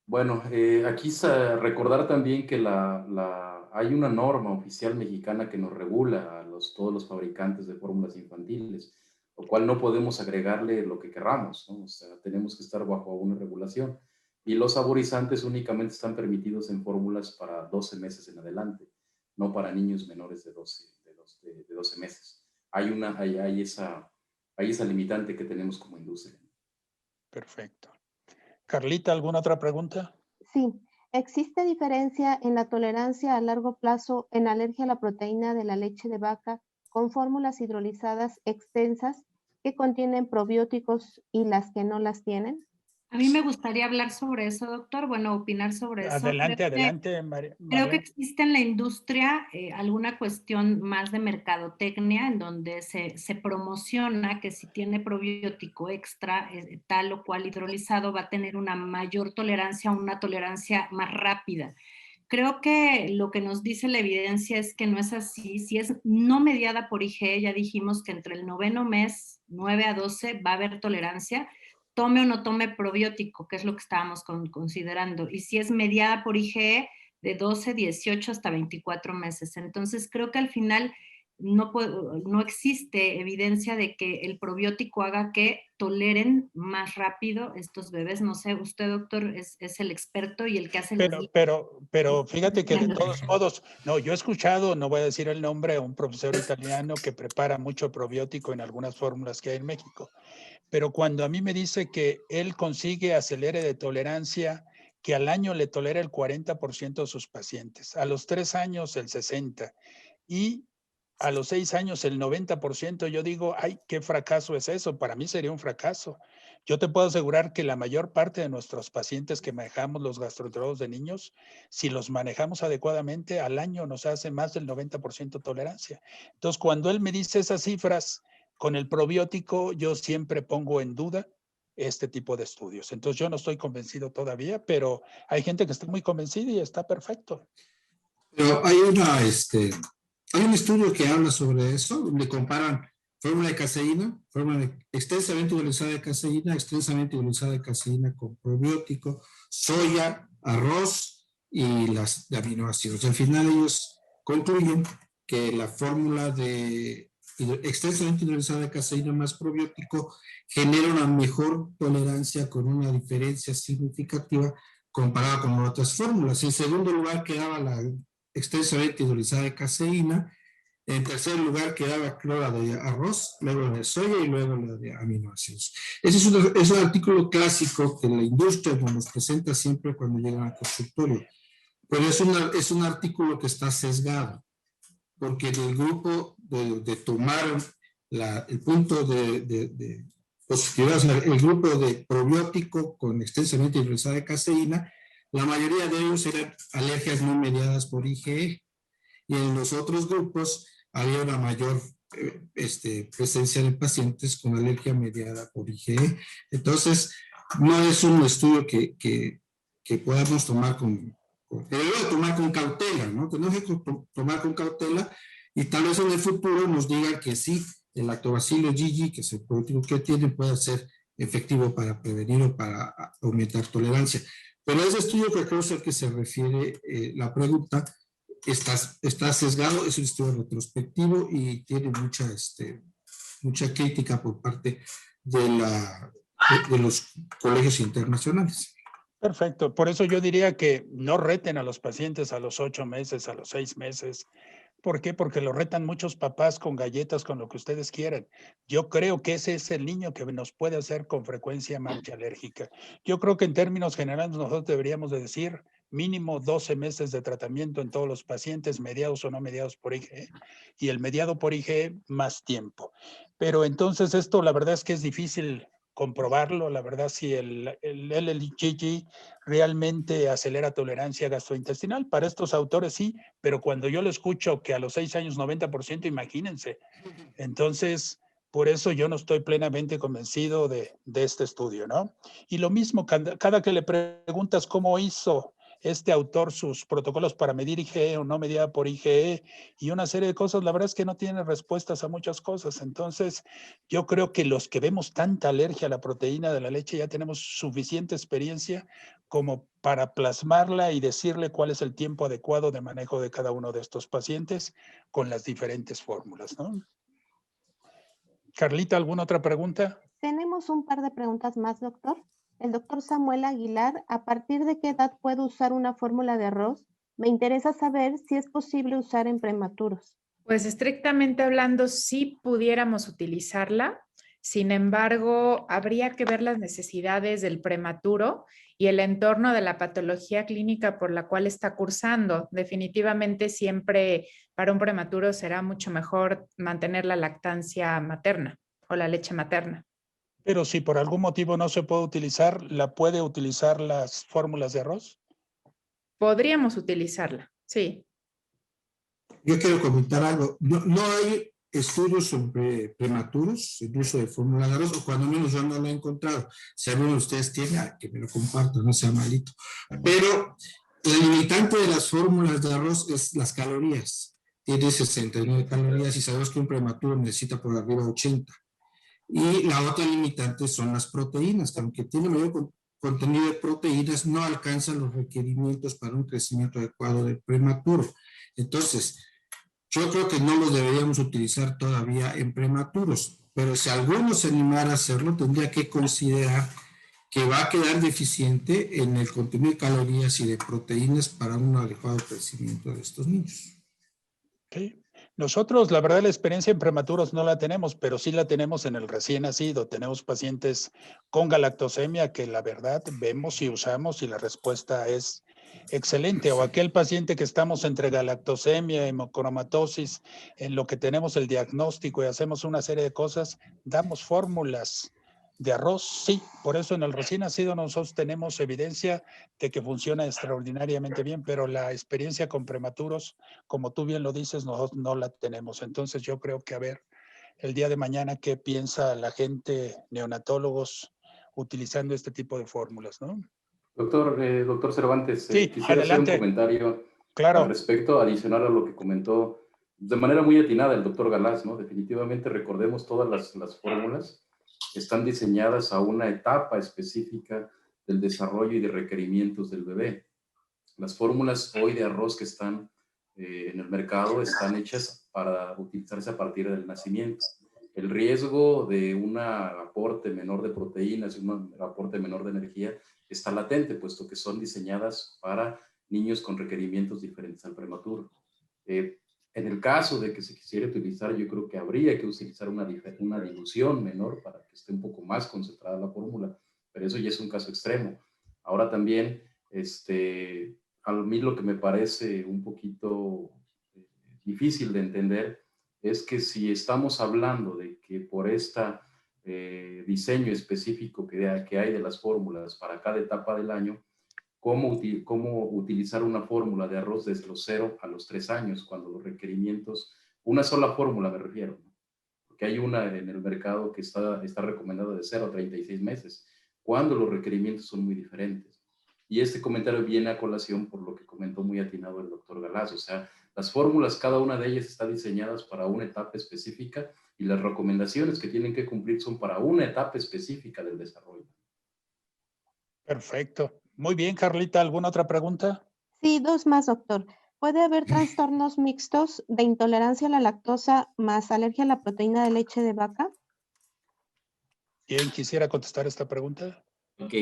Bueno, aquí recordar también que hay una norma oficial mexicana que nos regula a todos los fabricantes de fórmulas infantiles, lo cual no podemos agregarle lo que querramos, ¿no? O sea, tenemos que estar bajo una regulación. Y los saborizantes únicamente están permitidos en fórmulas para 12 meses en adelante, no para niños menores de 12 meses. Hay hay esa limitante que tenemos como industria. Perfecto. Carlita, ¿alguna otra pregunta? Sí. ¿Existe diferencia en la tolerancia a largo plazo en alergia a la proteína de la leche de vaca con fórmulas hidrolizadas extensas que contienen probióticos y las que no las tienen? A mí me gustaría hablar sobre eso, doctor. Bueno, opinar sobre eso. Adelante, adelante, Creo que existe en la industria alguna cuestión más de mercadotecnia en donde se promociona que si tiene probiótico extra, tal o cual hidrolizado, va a tener una mayor tolerancia, una tolerancia más rápida. Creo que lo que nos dice la evidencia es que no es así. Si es no mediada por IgE, ya dijimos que entre el 9º mes, 9 a 12, va a haber tolerancia. Tome o no tome probiótico, que es lo que estábamos considerando. Y si es mediada por IgE, de 12, 18 hasta 24 meses. Entonces, creo que al final no existe evidencia de que el probiótico haga que toleren más rápido estos bebés. No sé, usted, doctor, es el experto y el que hace las... Pero fíjate que de todos modos, no, yo he escuchado, no voy a decir el nombre, a un profesor italiano que prepara mucho probiótico en algunas fórmulas que hay en México. Pero cuando a mí me dice que él consigue acelere de tolerancia, que al año le tolera el 40% de sus pacientes, a los 3 años el 60% y a los 6 años el 90%, yo digo, ay, qué fracaso es eso, para mí sería un fracaso. Yo te puedo asegurar que la mayor parte de nuestros pacientes que manejamos los gastroenterólogos de niños, si los manejamos adecuadamente, al año nos hace más del 90% tolerancia. Entonces, cuando él me dice esas cifras, con el probiótico, yo siempre pongo en duda este tipo de estudios. Entonces, yo no estoy convencido todavía, pero hay gente que está muy convencida y está perfecto. Pero hay un estudio que habla sobre eso, le comparan fórmula de caseína, fórmula extensamente hidrolizada de caseína, extensamente hidrolizada de caseína con probiótico, soya, arroz y las de aminoácidos. Al final ellos concluyen que la fórmula de extensamente hidrolizada de caseína más probiótico genera una mejor tolerancia con una diferencia significativa comparada con otras fórmulas. En segundo lugar quedaba la extensamente hidrolizada de caseína. En tercer lugar quedaba la de arroz, luego la de soya y luego la de aminoácidos. Ese es un artículo clásico que la industria nos presenta siempre cuando llegan al consultorio. Pero es un artículo que está sesgado, porque del grupo de tomar el punto de positividad, o sea, el grupo de probiótico con extensamente hidrolizada de caseína, la mayoría de ellos eran alergias no mediadas por IgE, y en los otros grupos había una mayor presencia de pacientes con alergia mediada por IgE. Entonces, no es un estudio que podamos tomar debemos tomar con cautela, ¿no? Tenemos que tomar con cautela y tal vez en el futuro nos digan que sí, el lactobacillus GG, que es el probiótico que tienen, puede ser efectivo para prevenir o para aumentar tolerancia. Pero ese estudio que creo que se refiere la pregunta está sesgado, es un estudio retrospectivo y tiene mucha crítica por parte de los colegios internacionales. Perfecto, por eso yo diría que no reten a los pacientes a los 8 meses, a los 6 meses. ¿Por qué? Porque lo retan muchos papás con galletas, con lo que ustedes quieran. Yo creo que ese es el niño que nos puede hacer con frecuencia marcha alérgica. Yo creo que en términos generales nosotros deberíamos de decir mínimo 12 meses de tratamiento en todos los pacientes, mediados o no mediados por IgE, y el mediado por IgE más tiempo. Pero entonces esto la verdad es que es difícil comprobarlo, la verdad, si el LLGG realmente acelera tolerancia gastrointestinal. Para estos autores sí, pero cuando yo lo escucho que a los 6 años 90%, imagínense. Entonces, por eso yo no estoy plenamente convencido de este estudio, ¿no? Y lo mismo, cada que le preguntas cómo hizo este autor sus protocolos para medir IgE o no mediada por IgE y una serie de cosas, la verdad es que no tiene respuestas a muchas cosas. Entonces, yo creo que los que vemos tanta alergia a la proteína de la leche ya tenemos suficiente experiencia como para plasmarla y decirle cuál es el tiempo adecuado de manejo de cada uno de estos pacientes con las diferentes fórmulas, ¿no? Carlita, ¿alguna otra pregunta? Tenemos un par de preguntas más, doctor. El doctor Samuel Aguilar, ¿a partir de qué edad puedo usar una fórmula de arroz? Me interesa saber si es posible usar en prematuros. Pues estrictamente hablando, sí pudiéramos utilizarla Sin embargo, habría que ver las necesidades del prematuro y el entorno de la patología clínica por la cual está cursando. Definitivamente siempre para un prematuro será mucho mejor mantener la lactancia materna o la leche materna. Pero si por algún motivo no se puede utilizar, ¿la puede utilizar las fórmulas de arroz? Podríamos utilizarla, sí. Yo quiero comentar algo. No hay estudios sobre prematuros, el uso de fórmula de arroz, o cuando menos yo no lo he encontrado. Si alguno de ustedes tiene, que me lo compartan, no sea malito. Pero el limitante de las fórmulas de arroz es las calorías. Tiene 69 calorías y sabemos que un prematuro necesita por arriba 80. Y la otra limitante son las proteínas, que aunque tiene mayor contenido de proteínas, no alcanzan los requerimientos para un crecimiento adecuado del prematuro. Entonces, yo creo que no los deberíamos utilizar todavía en prematuros, pero si alguno se animara a hacerlo, tendría que considerar que va a quedar deficiente en el contenido de calorías y de proteínas para un adecuado crecimiento de estos niños. Okay. Nosotros, la verdad, la experiencia en prematuros no la tenemos, pero sí la tenemos en el recién nacido. Tenemos pacientes con galactosemia que la verdad vemos y usamos y la respuesta es excelente. O aquel paciente que estamos entre galactosemia, hemocromatosis, en lo que tenemos el diagnóstico y hacemos una serie de cosas, damos fórmulas de arroz, sí. Por eso en el recién nacido nosotros tenemos evidencia de que funciona extraordinariamente bien, pero la experiencia con prematuros, como tú bien lo dices, nosotros no la tenemos. Entonces yo creo que a ver el día de mañana qué piensa la gente, neonatólogos, utilizando este tipo de fórmulas, ¿no? Doctor Cervantes, sí, quisiera adelante. hacer un comentario claro. al respecto, adicional a lo que comentó de manera muy atinada el doctor Galás, ¿no? Definitivamente recordemos todas las fórmulas están diseñadas a una etapa específica del desarrollo y de requerimientos del bebé. Las fórmulas hoy de arroz que están en el mercado están hechas para utilizarse a partir del nacimiento. El riesgo de un aporte menor de proteínas y un aporte menor de energía está latente, puesto que son diseñadas para niños con requerimientos diferentes al prematuro. En el caso de que se quisiera utilizar, yo creo que habría que utilizar una dilución menor para que esté un poco más concentrada la fórmula, pero eso ya es un caso extremo. Ahora también, a mí lo que me parece un poquito difícil de entender es que si estamos hablando de que por este diseño específico que hay de las fórmulas para cada etapa del año, ¿cómo utilizar una fórmula de arroz desde los 0 a los 3 años, cuando los requerimientos, una sola fórmula me refiero, ¿no? Porque hay una en el mercado que está recomendada de 0 a 36 meses, cuando los requerimientos son muy diferentes. Y este comentario viene a colación por lo que comentó muy atinado el doctor Galás, o sea, las fórmulas, cada una de ellas está diseñadas para una etapa específica y las recomendaciones que tienen que cumplir son para una etapa específica del desarrollo. Perfecto. Muy bien, Carlita, ¿alguna otra pregunta? Sí, dos más, doctor. ¿Puede haber trastornos mixtos de intolerancia a la lactosa más alergia a la proteína de leche de vaca? ¿Quién quisiera contestar esta pregunta? Ok,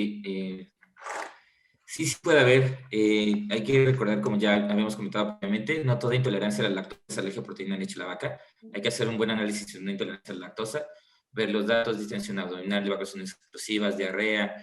sí puede haber. Hay que recordar, como ya habíamos comentado previamente, no toda intolerancia a la lactosa es alergia a proteína de leche de la vaca. Hay que hacer un buen análisis de una intolerancia a la lactosa, ver los datos de distensión abdominal, de evacuaciones explosivas, diarrea,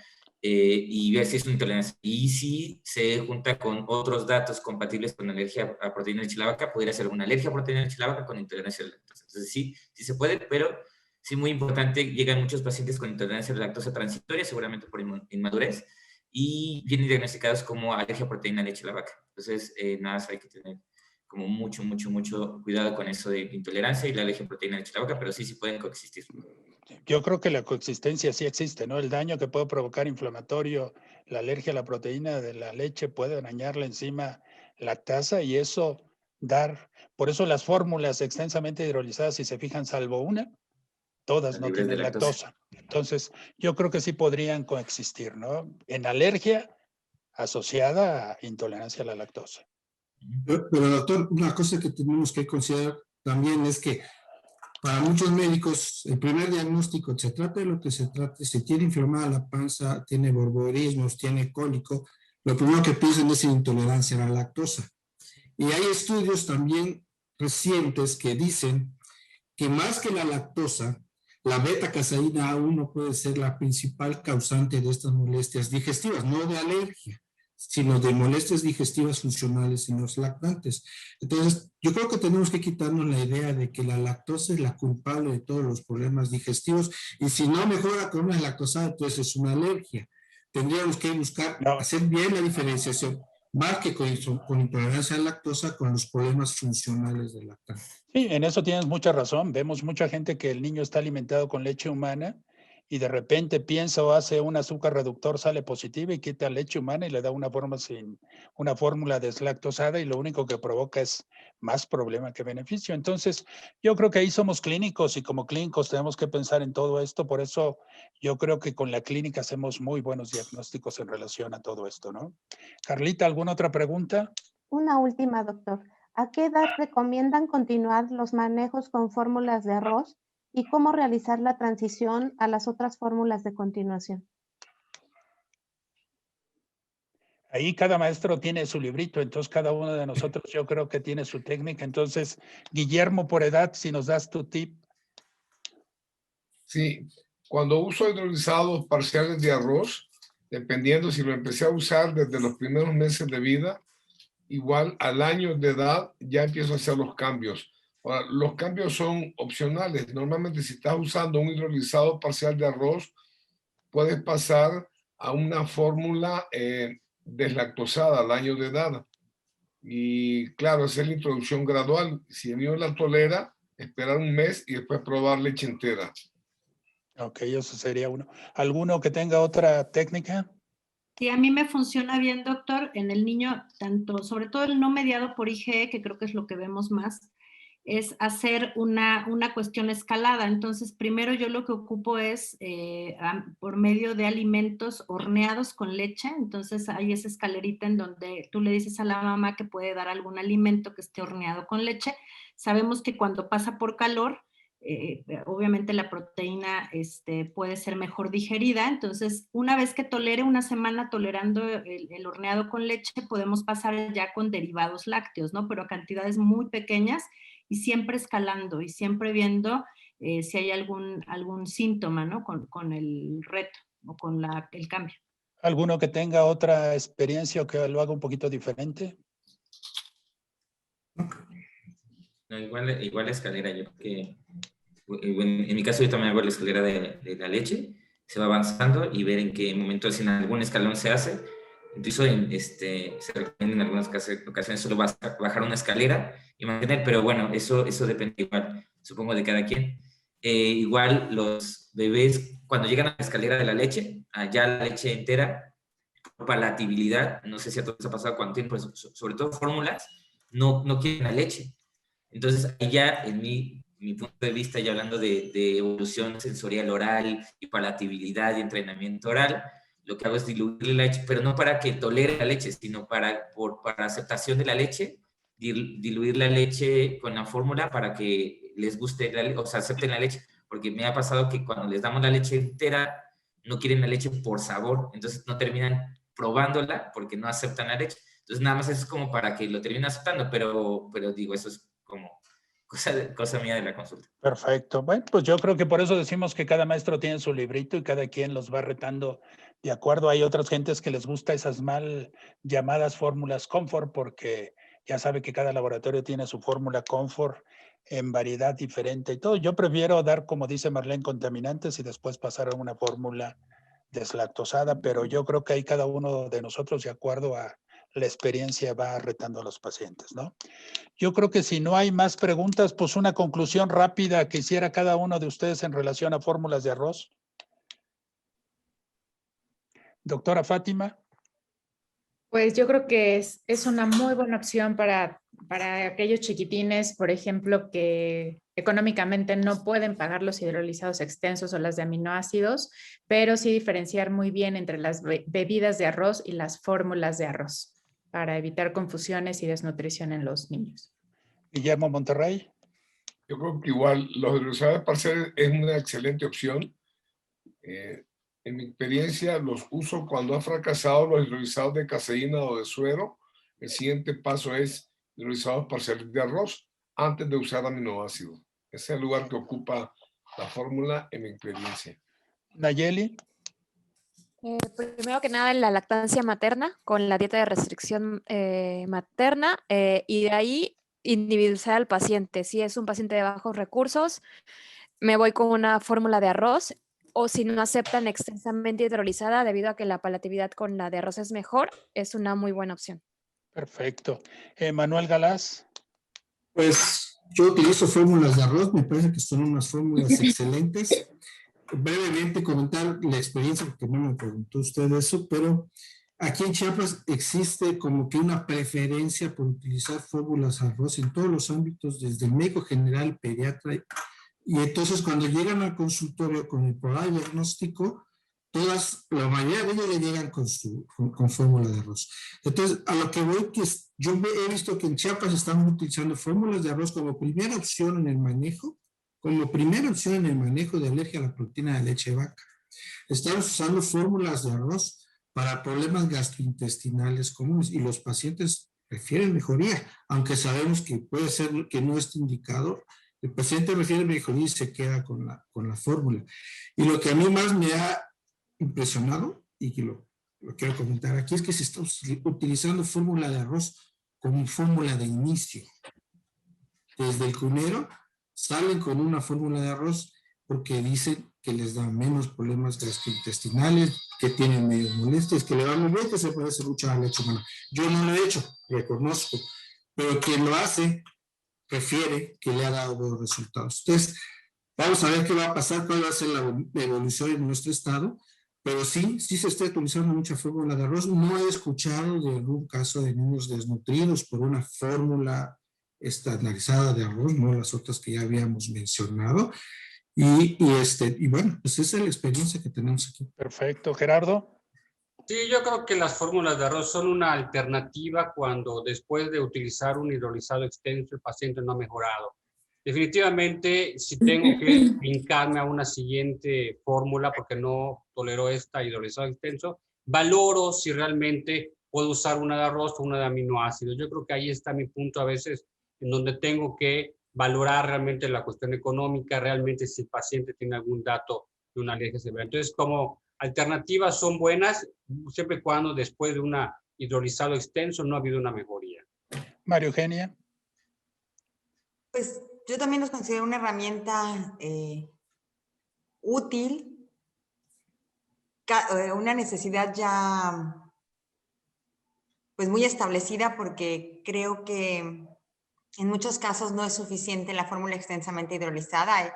y ver si es una intolerancia. Y si se junta con otros datos compatibles con alergia a proteína de leche de la vaca, podría ser una alergia a proteína de leche de la vaca con intolerancia a la lactosa. Entonces sí se puede, pero sí muy importante, llegan muchos pacientes con intolerancia a la lactosa transitoria, seguramente por inmadurez, y vienen diagnosticados como alergia a proteína de leche de la vaca. Entonces, nada más hay que tener como mucho cuidado con eso de intolerancia y la alergia a proteína de leche de la vaca, pero sí pueden coexistir. Yo creo que la coexistencia sí existe, ¿no? El daño que puede provocar inflamatorio, la alergia a la proteína de la leche puede dañar la enzima lactasa y eso por eso las fórmulas extensamente hidrolizadas, si se fijan, salvo una, todas no tienen lactosa. Entonces, yo creo que sí podrían coexistir, ¿no? En alergia asociada a intolerancia a la lactosa. Pero doctor, una cosa que tenemos que considerar también es que para muchos médicos, el primer diagnóstico, se trata de lo que se trate, si tiene inflamada la panza, tiene borborismos, tiene cólico, lo primero que piensan es intolerancia a la lactosa. Y hay estudios también recientes que dicen que más que la lactosa, la beta-caseína A1 puede ser la principal causante de estas molestias digestivas, no de alergia, sino de molestias digestivas funcionales en los lactantes. Entonces, yo creo que tenemos que quitarnos la idea de que la lactosa es la culpable de todos los problemas digestivos, y si no mejora con una lactosada, entonces es una alergia. Tendríamos que buscar hacer bien la diferenciación, más que con intolerancia a la lactosa, con los problemas funcionales del lactante. Sí, en eso tienes mucha razón. Vemos mucha gente que el niño está alimentado con leche humana y de repente piensa o hace un azúcar reductor, sale positiva y quita leche humana y le da una fórmula deslactosada, y lo único que provoca es más problema que beneficio. Entonces, yo creo que ahí somos clínicos, y como clínicos tenemos que pensar en todo esto. Por eso yo creo que con la clínica hacemos muy buenos diagnósticos en relación a todo esto, ¿no? Carlita, ¿alguna otra pregunta? Una última, doctor. ¿A qué edad recomiendan continuar los manejos con fórmulas de arroz y cómo realizar la transición a las otras fórmulas de continuación? Ahí cada maestro tiene su librito, entonces cada uno de nosotros yo creo que tiene su técnica. Entonces, Guillermo, por edad, si nos das tu tip. Sí, cuando uso hidrolizados parciales de arroz, dependiendo si lo empecé a usar desde los primeros meses de vida, igual al año de edad ya empiezo a hacer los cambios. Ahora, los cambios son opcionales. Normalmente, si estás usando un hidrolizado parcial de arroz, puedes pasar a una fórmula deslactosada al año de edad. Y claro, hacer la introducción gradual. Si el niño la tolera, esperar un mes y después probar leche entera. Ok, eso sería uno. ¿Alguno que tenga otra técnica? Sí, a mí me funciona bien, doctor, en el niño, tanto, sobre todo el no mediado por IgE, que creo que es lo que vemos más, es hacer una cuestión escalada. Entonces, primero yo lo que ocupo es por medio de alimentos horneados con leche. Entonces, hay esa escalerita en donde tú le dices a la mamá que puede dar algún alimento que esté horneado con leche. Sabemos que cuando pasa por calor, obviamente la proteína puede ser mejor digerida. Entonces, una vez que tolere una semana tolerando el horneado con leche, podemos pasar ya con derivados lácteos, ¿no? Pero a cantidades muy pequeñas y siempre escalando y siempre viendo si hay algún síntoma, ¿no? Con el reto o con el cambio. ¿Alguno que tenga otra experiencia o que lo haga un poquito diferente? No, igual la escalera, yo creo que en mi caso yo también hago la escalera de la leche, se va avanzando y ver en qué momento, si en algún escalón se hace. Incluso se recomienda en algunas ocasiones solo bajar una escalera y mantener, pero bueno, eso depende igual, supongo, de cada quien. Igual los bebés, cuando llegan a la escalera de la leche, allá la leche entera, por palatabilidad, no sé si a todos les ha pasado cuando tienen, pues, sobre todo fórmulas, no quieren la leche. Entonces, ahí ya, en mi punto de vista, ya hablando de evolución sensorial oral y palatabilidad y entrenamiento oral, lo que hago es diluirle la leche, pero no para que tolere la leche, sino para aceptación de la leche, diluir la leche con la fórmula para que les guste, o sea, acepten la leche, porque me ha pasado que cuando les damos la leche entera, no quieren la leche por sabor, entonces no terminan probándola porque no aceptan la leche. Entonces, nada más eso es como para que lo terminen aceptando, pero digo, eso es como cosa mía de la consulta. Perfecto. Bueno, pues yo creo que por eso decimos que cada maestro tiene su librito y cada quien los va retando de acuerdo. Hay otras gentes que les gusta esas mal llamadas fórmulas Comfort, porque ya sabe que cada laboratorio tiene su fórmula Comfort en variedad diferente y todo. Yo prefiero dar, como dice Marlene, contaminantes y después pasar a una fórmula deslactosada, pero yo creo que ahí cada uno de nosotros, de acuerdo a la experiencia, va retando a los pacientes, ¿no? Yo creo que si no hay más preguntas, pues una conclusión rápida que hiciera cada uno de ustedes en relación a fórmulas de arroz. Doctora Fátima. Pues yo creo que es una muy buena opción para aquellos chiquitines, por ejemplo, que económicamente no pueden pagar los hidrolizados extensos o las de aminoácidos, pero sí diferenciar muy bien entre las bebidas de arroz y las fórmulas de arroz para evitar confusiones y desnutrición en los niños. Guillermo Monterrey. Yo creo que igual los hidrolizados parciales es una excelente opción. En mi experiencia los uso cuando ha fracasado los hidrolizados de caseína o de suero. El siguiente paso es hidrolizados parciales de arroz antes de usar aminoácidos. Ese es el lugar que ocupa la fórmula en mi experiencia. Nayeli. Primero que nada, en la lactancia materna, con la dieta de restricción materna, y de ahí individualizar al paciente. Si es un paciente de bajos recursos, me voy con una fórmula de arroz, o si no aceptan extensamente hidrolizada, debido a que la palatividad con la de arroz es mejor, es una muy buena opción. Perfecto. Manuel Galaz. Pues yo utilizo fórmulas de arroz, me parece que son unas fórmulas excelentes. Brevemente comentar la experiencia, porque no me preguntó usted eso, pero aquí en Chiapas existe como que una preferencia por utilizar fórmulas de arroz en todos los ámbitos, desde el médico general, pediatra, y entonces cuando llegan al consultorio con el programa de diagnóstico, la mayoría de ellos le llegan con fórmula de arroz. Entonces, a lo que voy, que yo he visto que en Chiapas están utilizando fórmulas de arroz como primera opción en el manejo, de alergia a la proteína de leche de vaca. Estamos usando fórmulas de arroz para problemas gastrointestinales comunes y los pacientes prefieren mejoría, aunque sabemos que puede ser que no esté indicado. El paciente prefiere mejoría y se queda con la fórmula. Y lo que a mí más me ha impresionado, y que lo quiero comentar aquí, es que se está utilizando fórmula de arroz como fórmula de inicio. Desde el cunero salen con una fórmula de arroz porque dicen que les da menos problemas gastrointestinales, que tienen menos molestias, que le va muy bien, que se parece mucho a la leche humana. Yo no lo he hecho, reconozco, pero quien lo hace refiere que le ha dado buenos resultados. Entonces, vamos a ver qué va a pasar, cuál va a ser la evolución en nuestro estado, pero sí se está utilizando mucha fórmula de arroz. No he escuchado de algún caso de niños desnutridos por una fórmula estandarizada de arroz, no las otras que ya habíamos mencionado. Y bueno, pues esa es la experiencia que tenemos aquí. Perfecto. Gerardo. Sí, yo creo que las fórmulas de arroz son una alternativa cuando después de utilizar un hidrolizado extenso el paciente no ha mejorado. Definitivamente, si tengo que brincarme a una siguiente fórmula porque no tolero esta hidrolizado extenso, valoro si realmente puedo usar una de arroz o una de aminoácidos. Yo creo que ahí está mi punto a veces en donde tengo que valorar realmente la cuestión económica, realmente si el paciente tiene algún dato de una alergia severa. Entonces, como alternativas son buenas, siempre y cuando después de un hidrolizado extenso no ha habido una mejoría. María Eugenia. Pues yo también los considero una herramienta útil, una necesidad ya pues muy establecida, porque creo que en muchos casos no es suficiente la fórmula extensamente hidrolizada.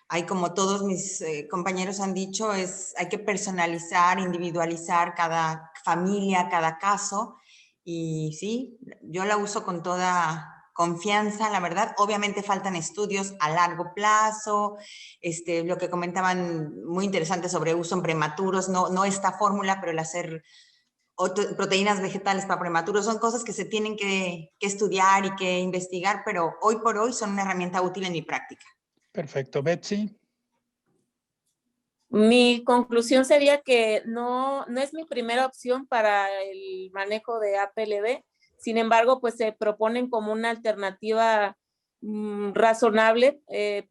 Hay, como todos mis compañeros han dicho, hay que personalizar, individualizar cada familia, cada caso. Y sí, yo la uso con toda confianza, la verdad. Obviamente faltan estudios a largo plazo, lo que comentaban muy interesante sobre uso en prematuros, no esta fórmula, pero el hacer proteínas vegetales para prematuros, son cosas que se tienen que estudiar y que investigar, pero hoy por hoy son una herramienta útil en mi práctica. Perfecto. Betsy. Mi conclusión sería que no es mi primera opción para el manejo de APLB. Sin embargo, pues se proponen como una alternativa razonable,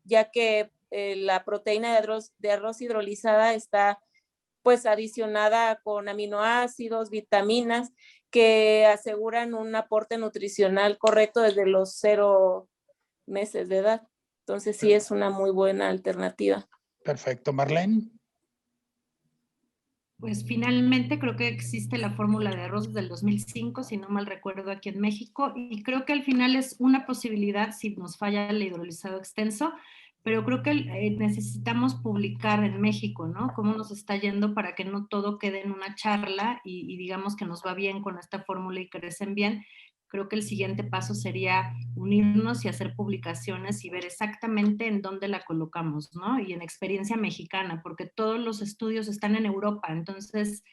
ya que la proteína de arroz hidrolizada está pues adicionada con aminoácidos, vitaminas, que aseguran un aporte nutricional correcto desde los 0 meses de edad. Entonces sí es una muy buena alternativa. Perfecto. Marlene. Pues finalmente creo que existe la fórmula de arroz desde el 2005, si no mal recuerdo, aquí en México, y creo que al final es una posibilidad si nos falla el hidrolizado extenso, pero creo que necesitamos publicar en México, ¿no? Cómo nos está yendo para que no todo quede en una charla y digamos que nos va bien con esta fórmula y crecen bien. Creo que el siguiente paso sería unirnos y hacer publicaciones y ver exactamente en dónde la colocamos, ¿no? Y en experiencia mexicana, porque todos los estudios están en Europa, entonces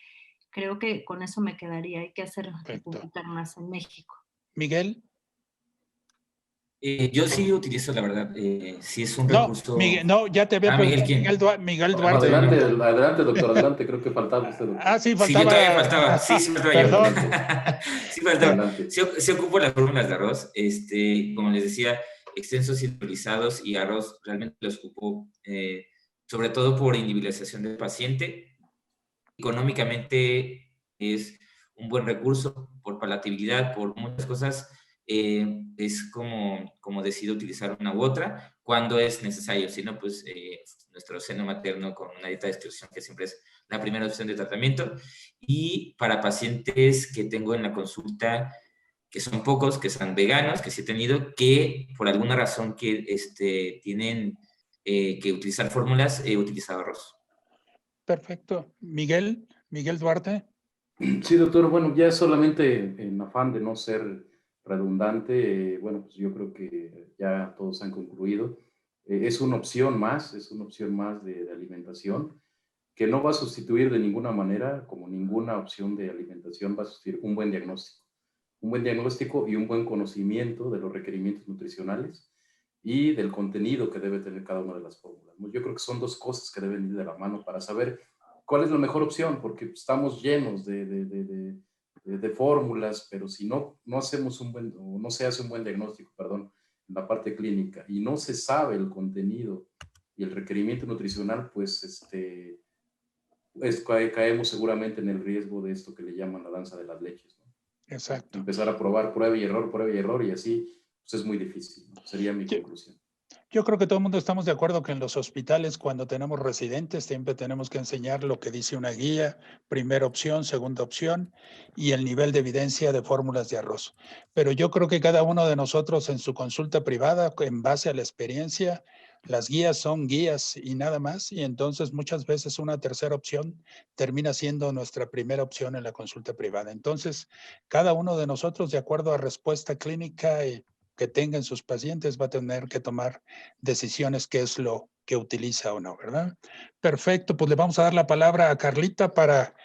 creo que con eso me quedaría. Hay que hacer publicar más en México. Miguel. Yo sí utilizo, la verdad, sí es un recurso... No, ya te había preguntado. Miguel Duarte. Adelante, doctor, adelante, creo que faltaba usted. Sí, faltaba. Sí, yo todavía faltaba. Sí, faltaba Perdón. yo. Sí, faltaba. Sí ocupo las fórmulas de arroz. Como les decía, extensos hidrolizados y arroz realmente los ocupo, sobre todo por individualización del paciente. Económicamente es un buen recurso, por palatabilidad, por muchas cosas. Es como decido utilizar una u otra cuando es necesario. Si no, pues nuestro seno materno con una dieta de exclusión, que siempre es la primera opción de tratamiento. Y para pacientes que tengo en la consulta, que son pocos, que son veganos, que sí he tenido, que por alguna razón que tienen que utilizar fórmulas, he utilizado arroz. Perfecto. Miguel Duarte. Sí, doctor. Bueno, ya solamente en afán de no ser redundante, bueno, pues yo creo que ya todos han concluido. Es una opción más de alimentación que no va a sustituir de ninguna manera, como ninguna opción de alimentación, va a sustituir un buen diagnóstico. Un buen diagnóstico y un buen conocimiento de los requerimientos nutricionales y del contenido que debe tener cada una de las fórmulas. Yo creo que son dos cosas que deben ir de la mano para saber cuál es la mejor opción, porque estamos llenos de fórmulas, pero si no hacemos no se hace un buen diagnóstico, perdón, en la parte clínica, y no se sabe el contenido y el requerimiento nutricional, pues caemos seguramente en el riesgo de esto que le llaman la danza de las leches, ¿no? Exacto. Empezar a probar prueba y error, y así pues es muy difícil, ¿no? Sería mi conclusión. Yo creo que todo el mundo estamos de acuerdo que en los hospitales, cuando tenemos residentes, siempre tenemos que enseñar lo que dice una guía, primera opción, segunda opción, y el nivel de evidencia de fórmulas de arroz. Pero yo creo que cada uno de nosotros en su consulta privada, en base a la experiencia, las guías son guías y nada más, y entonces muchas veces una tercera opción termina siendo nuestra primera opción en la consulta privada. Entonces, cada uno de nosotros, de acuerdo a respuesta clínica que tengan sus pacientes, va a tener que tomar decisiones qué es lo que utiliza o no, ¿verdad? Perfecto, pues le vamos a dar la palabra a Carlita para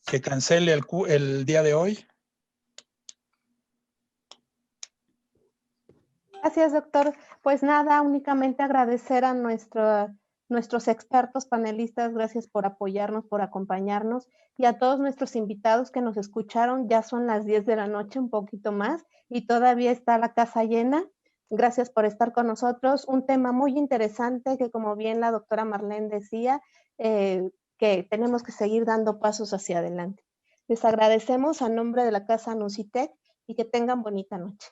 que cancele el día de hoy. Gracias, doctor. Pues nada, únicamente agradecer a nuestros expertos panelistas, gracias por apoyarnos, por acompañarnos, y a todos nuestros invitados que nos escucharon. Ya son las 10 de la noche, un poquito más, y todavía está la casa llena. Gracias por estar con nosotros. Un tema muy interesante que, como bien la doctora Marlene decía, que tenemos que seguir dando pasos hacia adelante. Les agradecemos a nombre de la Casa Nucitec y que tengan bonita noche.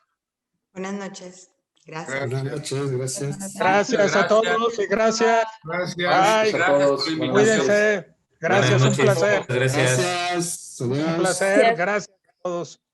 Buenas noches. Gracias. Buenas noches, gracias. Gracias a todos y gracias. Gracias. Bye. A todos. Cuídense. Gracias, un placer. Gracias. Gracias. Un placer. Gracias a todos.